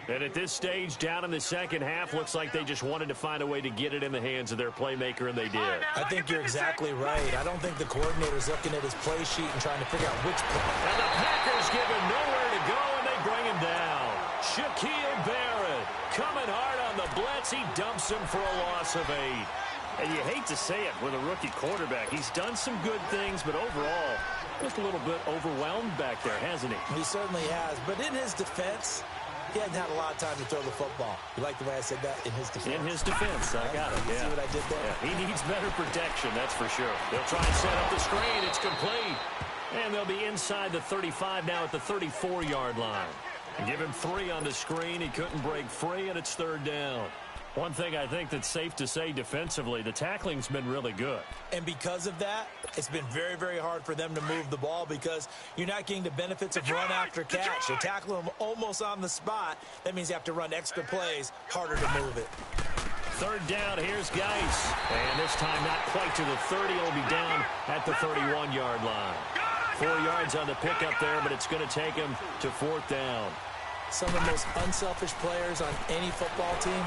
And at this stage, down in the second half, looks like they just wanted to find a way to get it in the hands of their playmaker, and they did. I think you're exactly right. I don't think the coordinator's looking at his play sheet and trying to figure out which play. And the Packers give him nowhere to go, and they bring him down. Shaquille Barrett coming hard on the blitz. He dumps him for a loss of 8. And you hate to say it with a rookie quarterback. He's done some good things, but overall, just a little bit overwhelmed back there, hasn't he? He certainly has. But in his defense, he hasn't had a lot of time to throw the football. You like the way I said that? In his defense. In his defense. I got it, See what I did there? Yeah, he needs better protection, that's for sure. They'll try and set up the screen. It's complete. And they'll be inside the 35 now at the 34-yard line. Give him 3 on the screen. He couldn't break free, and it's 3rd down. One thing I think that's safe to say defensively, the tackling's been really good. And because of that, it's been very, very hard for them to move the ball because you're not getting the benefits of run after catch. You're tackling them almost on the spot. That means you have to run extra plays, harder to move it. 3rd down, here's Geis. And this time not quite to the 30. It'll be down at the 31-yard line. 4 yards on the pickup there, but it's going to take him to 4th down. Some of the most unselfish players on any football team,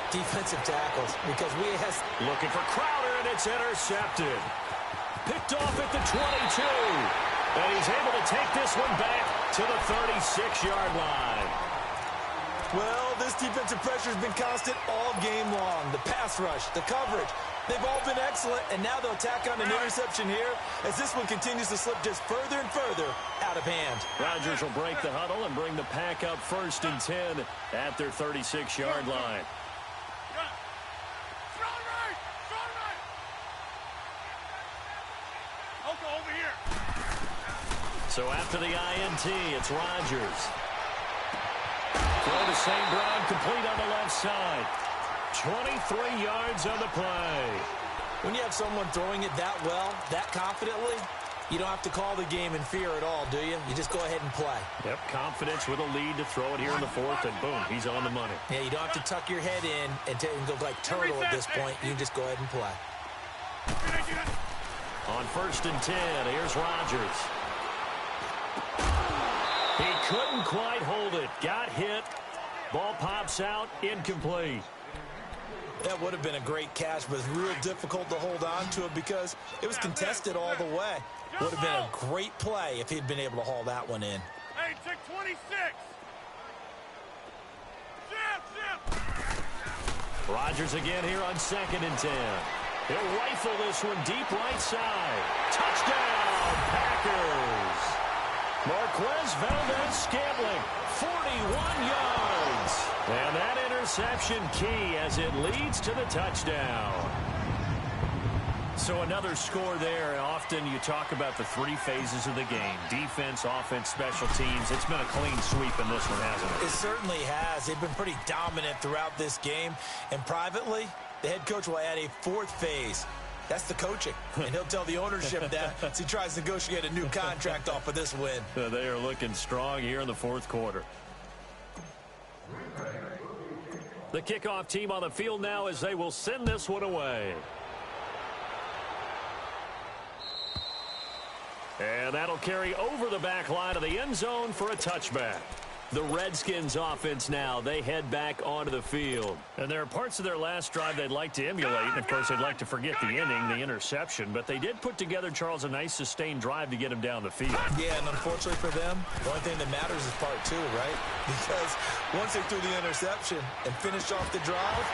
defensive tackles, because we have... Looking for Crowder, and it's intercepted. Picked off at the 22. And he's able to take this one back to the 36-yard line. Well, this defensive pressure has been constant all game long. The pass rush, the coverage, they've all been excellent, and now they'll tack on an interception here as this one continues to slip just further and further out of hand. Rodgers will break the huddle and bring the pack up 1st and 10 at their 36-yard line. So after the INT, it's Rodgers. Throw to St. Brown, complete on the left side. 23 yards on the play. When you have someone throwing it that well, that confidently, you don't have to call the game in fear at all, do you? You just go ahead and play. Yep, confidence with a lead to throw it here in the 4th, and boom, he's on the money. Yeah, you don't have to tuck your head in and go like turtle at this point. You just go ahead and play. On 1st and 10, here's Rodgers. He couldn't quite hold it. Got hit. Ball pops out. Incomplete. That would have been a great catch, but it's real difficult to hold on to it because it was contested all the way. Would have been a great play if he'd been able to haul that one in. Hey, check 26. Rodgers again here on 2nd and 10. He'll rifle this one deep right side. Touchdown, Packers. Marquez Valdez-Scantling, 41 yards. And that interception key as it leads to the touchdown. So another score there. Often you talk about the 3 phases of the game. Defense, offense, special teams. It's been a clean sweep in this one, hasn't it? It certainly has. They've been pretty dominant throughout this game. And privately, the head coach will add a 4th phase. That's the coaching. And he'll tell the ownership that as he tries to negotiate a new contract off of this win. They are looking strong here in the 4th quarter. The kickoff team on the field now as they will send this one away. And that'll carry over the back line of the end zone for a touchback. The Redskins offense now, they head back onto the field. And there are parts of their last drive they'd like to emulate. And, of course, they'd like to forget the inning, the interception. But they did put together, Charles, a nice sustained drive to get him down the field. Yeah, and unfortunately for them, the only thing that matters is part 2, right? Because once they threw the interception and finished off the drive,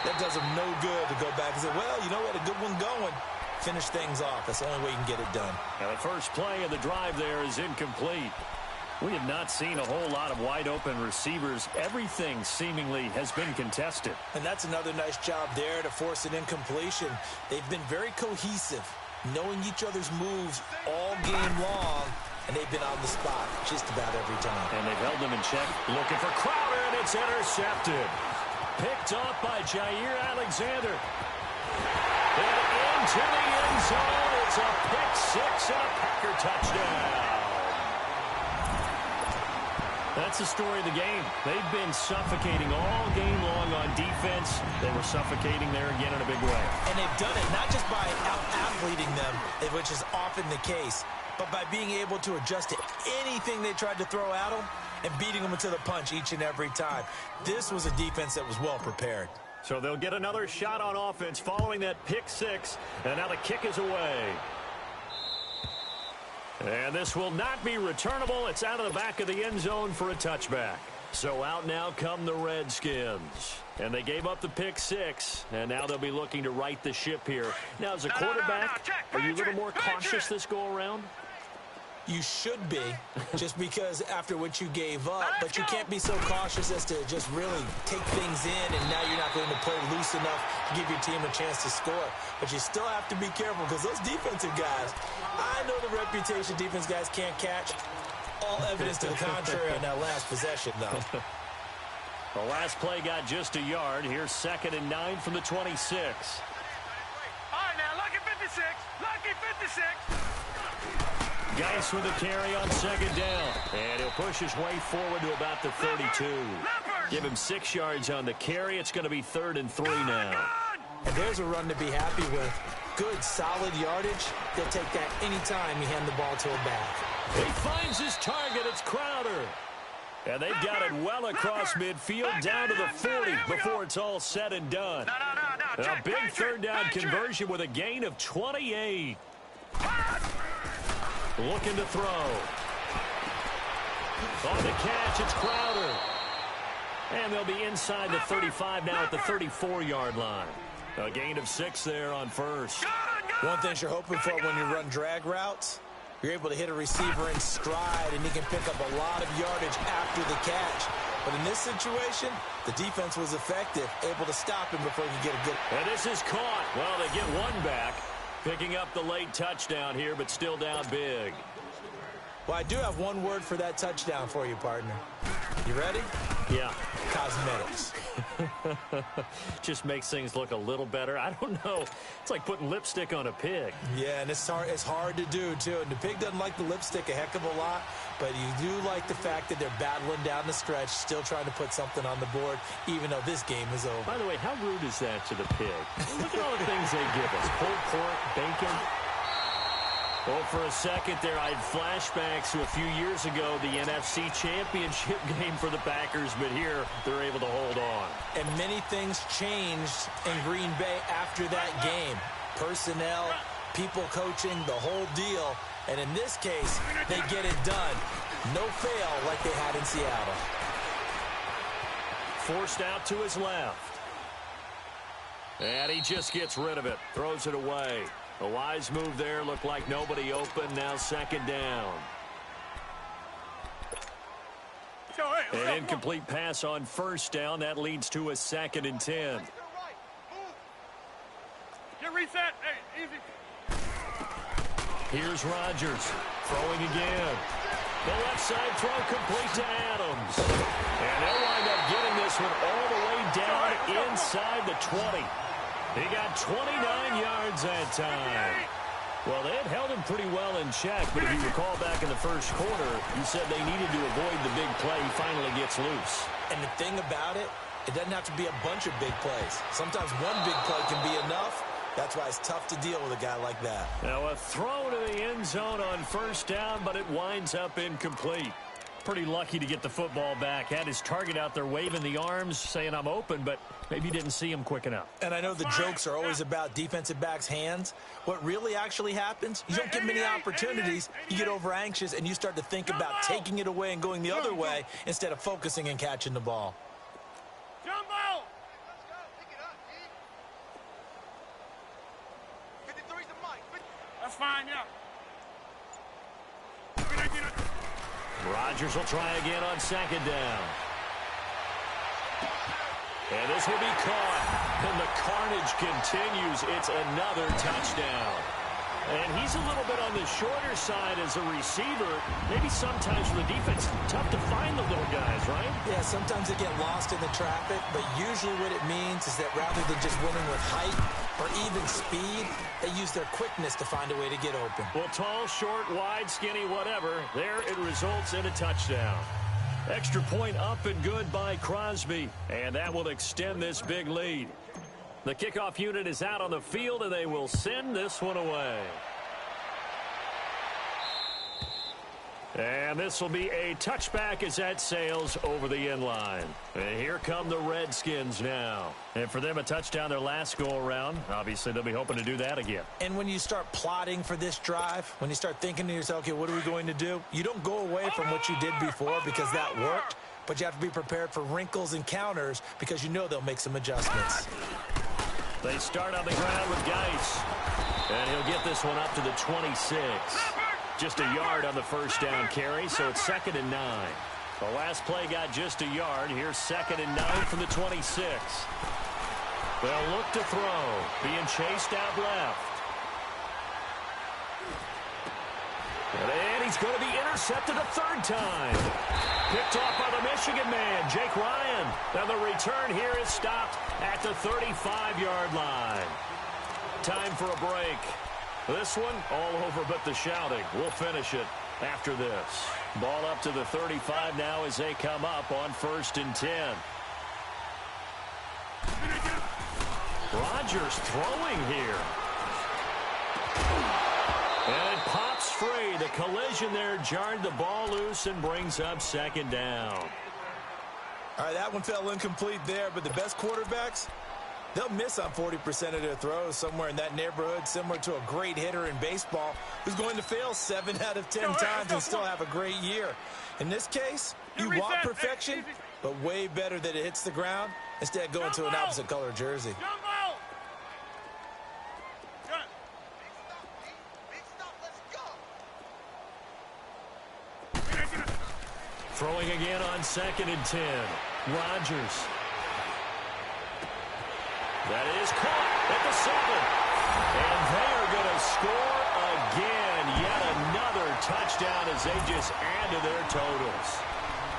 that does them no good to go back and say, well, you know what, a good one going. Finish things off. That's the only way you can get it done. Now, the first play of the drive there is incomplete. We have not seen a whole lot of wide-open receivers. Everything seemingly has been contested. And that's another nice job there to force an incompletion. They've been very cohesive, knowing each other's moves all game long, and they've been on the spot just about every time. And they've held them in check. Looking for Crowder, and it's intercepted. Picked off by Jair Alexander. And into the end zone. It's a pick 6 and a Packer touchdown. That's the story of the game. They've been suffocating all game long on defense. They were suffocating there again in a big way. And they've done it not just by out-athleting them, which is often the case, but by being able to adjust to anything they tried to throw at them and beating them into the punch each and every time. This was a defense that was well prepared. So they'll get another shot on offense following that pick six, and now the kick is away. And this will not be returnable. It's out of the back of the end zone for a touchback. So out now come the Redskins. And they gave up the pick six, and now they'll be looking to right the ship here. Now, as a quarterback, are you a little more cautious this go-around? You should be, just because after what you gave up, but you can't be so cautious as to just really take things in, and now you're not going to play loose enough to give your team a chance to score. But you still have to be careful, because those defensive guys, I know the reputation defense guys can't catch. All evidence to the contrary on that last possession, though. The last play got just a yard. Here's 2nd and 9 from the 26. All right, now, lucky 56. Lucky 56. Geis with the carry on 2nd down. And he'll push his way forward to about the 32. Give him 6 yards on the carry. It's going to be 3rd and 3 now. And there's a run to be happy with. Good, solid yardage. They'll take that anytime you hand the ball to a back. He finds his target. It's Crowder. And they've got it well across midfield down to the 40 before it's all said and done. A big 3rd down conversion with a gain of 28. Looking to throw. On the catch, it's Crowder. And they'll be inside the 35 now at the 34-yard line. A gain of 6 there on first. One thing you're hoping for when you run drag routes, you're able to hit a receiver in stride, and he can pick up a lot of yardage after the catch. But in this situation, the defense was effective, able to stop him before he could get a good... And this is caught. Well, they get one back. Picking up the late touchdown here, but still down big. Well, I do have one word for that touchdown for you, partner. You ready? Yeah. Cosmetics. Just makes things look a little better. I don't know. It's like putting lipstick on a pig. Yeah, and it's hard to do, too. And the pig doesn't like the lipstick a heck of a lot, but you do like the fact that they're battling down the stretch, still trying to put something on the board, even though this game is over. By the way, how rude is that to the pig? Look at all the things they give us. Pulled pork, bacon. Well, for a second there, I had flashbacks to a few years ago, the NFC Championship game for the Packers, but here they're able to hold on. And many things changed in Green Bay after that game. Personnel, people coaching, the whole deal. And in this case, they get it done. No fail like they had in Seattle. Forced out to his left. And he just gets rid of it. Throws it away. A wise move there. Looked like nobody open. Now 2nd down. An incomplete pass on 1st down. That leads to a 2nd and 10. Get reset. Hey, easy. Here's Rodgers. Throwing again. The left side throw complete to Adams. And they'll wind up getting this one all the way down inside the 20. He got 29 yards that time. Well, they had held him pretty well in check, but if you recall back in the first quarter, you said they needed to avoid the big play. He finally gets loose. And the thing about it, it doesn't have to be a bunch of big plays. Sometimes one big play can be enough. That's why it's tough to deal with a guy like that. Now a throw to the end zone on 1st down, but it winds up incomplete. Pretty lucky to get the football back. Had his target out there waving the arms, saying I'm open, but maybe didn't see him quick enough. And I know the jokes are always about defensive backs' hands. What really actually happens, you don't get many opportunities. You get over anxious, and you start to think about taking it away and going the other way instead of focusing and catching the ball. Jumbo! That's fine, yeah. Rodgers will try again on 2nd down. And this will be caught. And the carnage continues. It's another touchdown. And he's a little bit on the shorter side as a receiver. Maybe sometimes for the defense, tough to find the little guys, right? Yeah, sometimes they get lost in the traffic, but usually what it means is that rather than just winning with height or even speed, they use their quickness to find a way to get open. Well, tall, short, wide, skinny, whatever. There it results in a touchdown. Extra point up and good by Crosby. And that will extend this big lead. The kickoff unit is out on the field, and they will send this one away. And this will be a touchback as that sails over the end line. And here come the Redskins now. And for them, a touchdown their last go-around. Obviously, they'll be hoping to do that again. And when you start plotting for this drive, when you start thinking to yourself, okay, what are we going to do? You don't go away from what you did before because that worked, but you have to be prepared for wrinkles and counters because you know they'll make some adjustments. They start on the ground with Geis. And he'll get this one up to the 26. Just a yard on the first down carry, so it's 2nd and 9. The last play got just a yard. Here's 2nd and 9 from the 26. They'll look to throw. Being chased out left. And he's going to be intercepted a third time. Picked off by the Michigan man, Jake Ryan. And the return here is stopped at the 35-yard line. Time for a break. This one all over but the shouting. We'll finish it after this. Ball up to the 35 now as they come up on 1st and 10. Rodgers throwing here. And it pops free. The collision there jarred the ball loose and brings up 2nd down. All right, that one fell incomplete there, but the best quarterbacks, they'll miss on 40% of their throws somewhere in that neighborhood, similar to a great hitter in baseball who's going to fail 7 out of 10 times and still have a great year. In this case, you want perfection, but way better that it hits the ground instead of going to an opposite color jersey. Throwing again on 2nd and 10. Rodgers. That is caught at the 7. And they are going to score again. Yet another touchdown as they just add to their totals.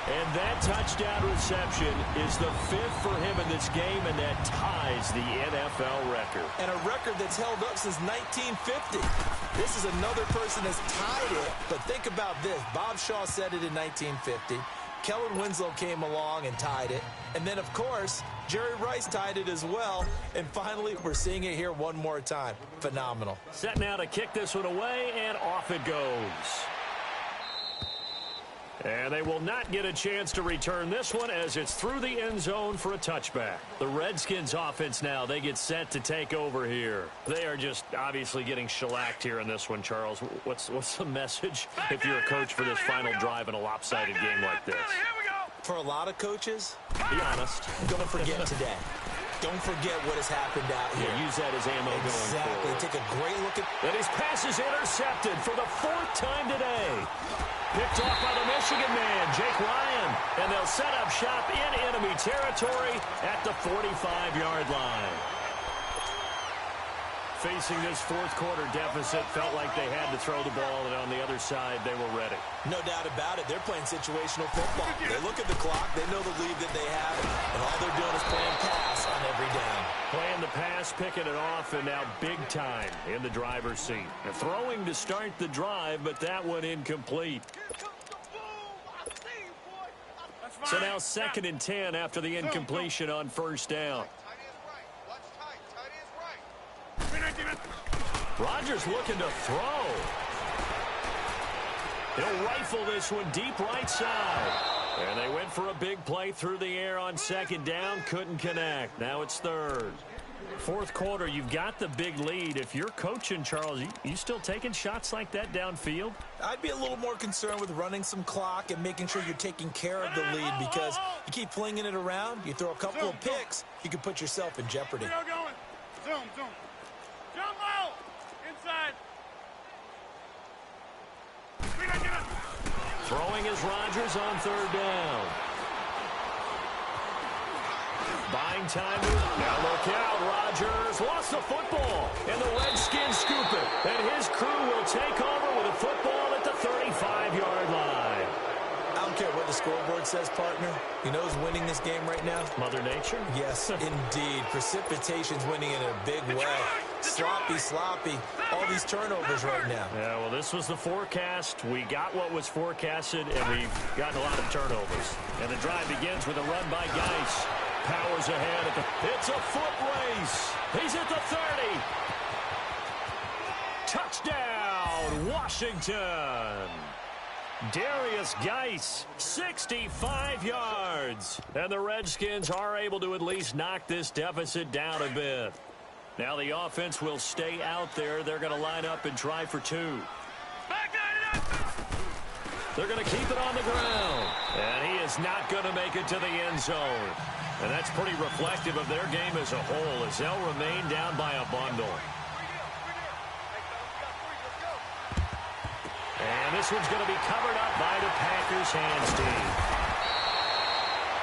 And that touchdown reception is the 5th for him in this game, and that ties the NFL record. And a record that's held up since 1950. This is another person that's tied it. But think about this. Bob Shaw said it in 1950. Kellen Winslow came along and tied it. And then, of course, Jerry Rice tied it as well. And finally, we're seeing it here one more time. Phenomenal. Set now to kick this one away, and off it goes. And they will not get a chance to return this one as it's through the end zone for a touchback. The Redskins offense now, they get set to take over here. They are just obviously getting shellacked here in this one, Charles. What's the message if you're a coach for this final drive in a lopsided game like this? For a lot of coaches, be honest. Don't forget today. Don't forget what has happened out here. Yeah, use that as ammo going forward. Exactly. Take a great look at... And his pass is intercepted for the 4th time today. Picked off by the Michigan man, Jake Ryan. And they'll set up shop in enemy territory at the 45-yard line. Facing this 4th quarter deficit, felt like they had to throw the ball, and on the other side, they were ready. No doubt about it. They're playing situational football. They look at the clock. They know the lead that they have, and all they're doing is playing pass on every down. Playing the pass, picking it off, and now big time in the driver's seat. They're throwing to start the drive, but that one incomplete. So now 2nd and 10 after the incompletion on 1st down. Rodgers looking to throw. He'll rifle this one deep right side. And they went for a big play through the air on 2nd down. Couldn't connect. Now it's 3rd. 4th quarter, you've got the big lead. If you're coaching, Charles, you still taking shots like that downfield? I'd be a little more concerned with running some clock and making sure you're taking care of the lead, because you keep flinging it around, you throw a couple of picks, you can put yourself in jeopardy. Zoom. Jump low. Inside. Throwing is Rodgers on 3rd down. Buying time. Now look out. Rodgers lost the football. And the Redskins scoop it. And his crew will take over with a football at the 35-yard line. I don't care what the scoreboard says, partner. You know who's winning this game right now? Mother Nature? Yes, indeed. Precipitation's winning in a big way. Sloppy. All these turnovers right now. Yeah, well, this was the forecast. We got what was forecasted, and we've gotten a lot of turnovers. And the drive begins with a run by Geis. Powers ahead at the... It's a foot race. He's at the 30. Touchdown, Washington. Darius Geis, 65 yards. And the Redskins are able to at least knock this deficit down a bit. Now the offense will stay out there. They're going to line up and try for 2. They're going to keep it on the ground. And he is not going to make it to the end zone. And that's pretty reflective of their game as a whole, as they'll remain down by a bundle. And this one's going to be covered up by the Packers hands team.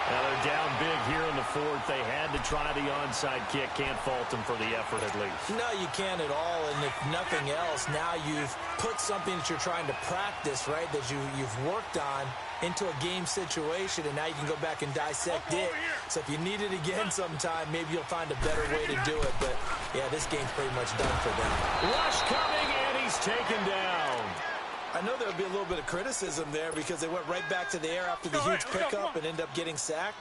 Now they're down big here in the fourth. They had to try the onside kick. Can't fault them for the effort at least. No, you can't at all. And if nothing else, now you've put something that you're trying to practice, right, that you've worked on into a game situation, and now you can go back and dissect it. So if you need it again sometime, maybe you'll find a better way to do it. But, yeah, this game's pretty much done for them. Rush coming, and he's taken down. I know there'll be a little bit of criticism there because they went right back to the air after the huge pickup and end up getting sacked.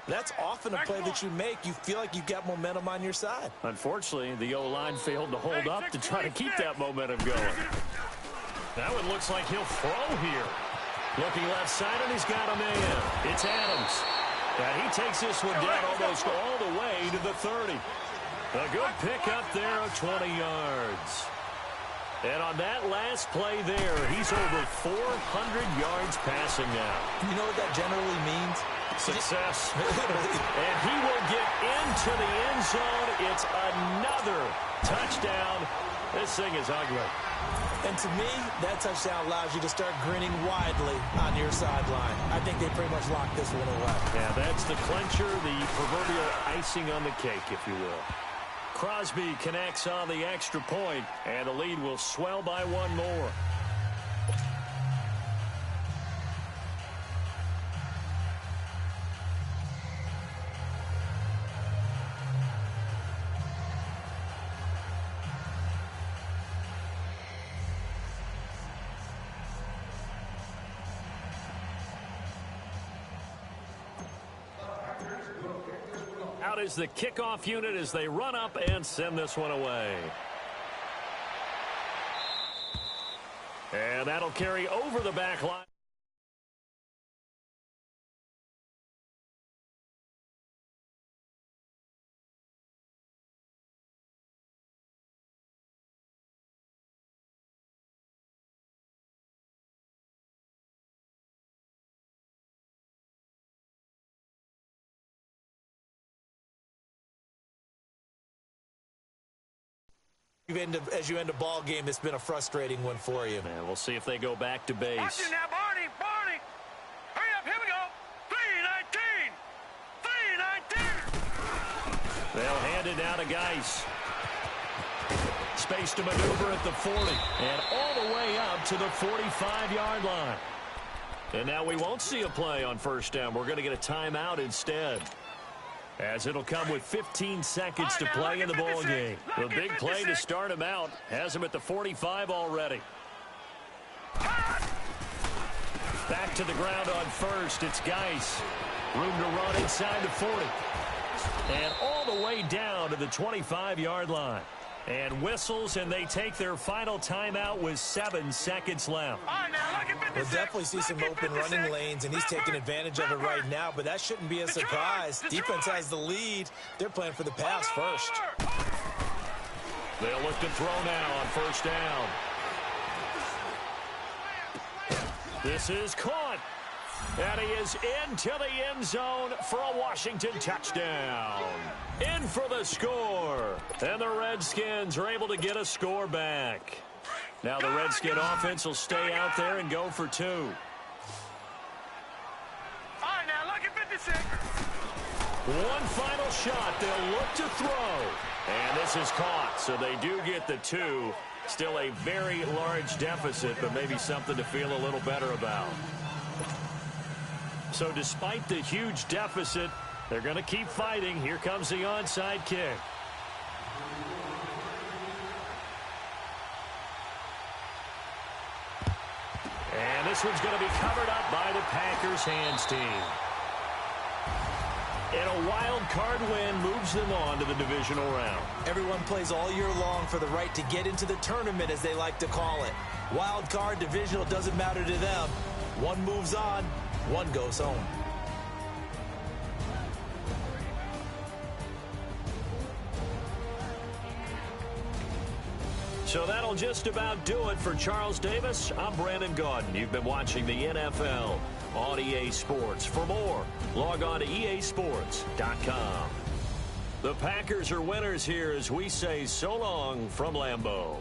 That's often a play that you make. You feel like you've got momentum on your side. Unfortunately, the O-line failed to hold up to try to keep that momentum going. That one looks like he'll throw here. Looking left side, and he's got a man. It's Adams. And he takes this one down almost all the way to the 30. A good pickup there of 20 yards. And on that last play there, he's over 400 yards passing now. You know what that generally means? Success. And he will get into the end zone. It's another touchdown. This thing is ugly. And to me, that touchdown allows you to start grinning widely on your sideline. I think they pretty much locked this one away. Yeah, that's the clincher, the proverbial icing on the cake, if you will. Crosby connects on the extra point, and the lead will swell by one more. Out is the kickoff unit as they run up and send this one away. And that'll carry over the back line. As you end a ball game, it's been a frustrating one for you. And we'll see if they go back to base. Watch it now, Barney. Barney. Hurry up. Here we go. 3-19. 3-19. They'll hand it down to Geis. Space to maneuver at the 40. And all the way up to the 45-yard line. And now we won't see a play on first down. We're going to get a timeout instead, as it'll come with 15 seconds to play in the ball game. The big play to start him out has him at the 45 already. Back to the ground on first. It's Geis. Room to run inside the 40. And all the way down to the 25-yard line. And whistles, and they take their final timeout with 7 seconds left. We'll definitely see some open running lanes, and he's taking advantage of it right now, but that shouldn't be a surprise. Defense has the lead. They're playing for the pass first. They'll look to throw now on first down. This is caught. And he is into the end zone for a Washington touchdown. In for the score. And the Redskins are able to get a score back. Now the Redskin offense will stay out there and go for 2. All right, now, look at 56. One final shot. They'll look to throw. And this is caught, so they do get the 2. Still a very large deficit, but maybe something to feel a little better about. So despite the huge deficit, they're going to keep fighting. Here comes the onside kick. And this one's going to be covered up by the Packers hands team. And a wild card win moves them on to the divisional round. Everyone plays all year long for the right to get into the tournament, as they like to call it. Wild card, divisional, doesn't matter to them. One moves on, one goes home. So that'll just about do it for Charles Davis. I'm Brandon Gaudin. You've been watching the NFL on EA Sports. For more, log on to easports.com. The Packers are winners here as we say so long from Lambeau.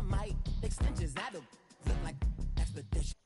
Might extensions that'll look like expedition.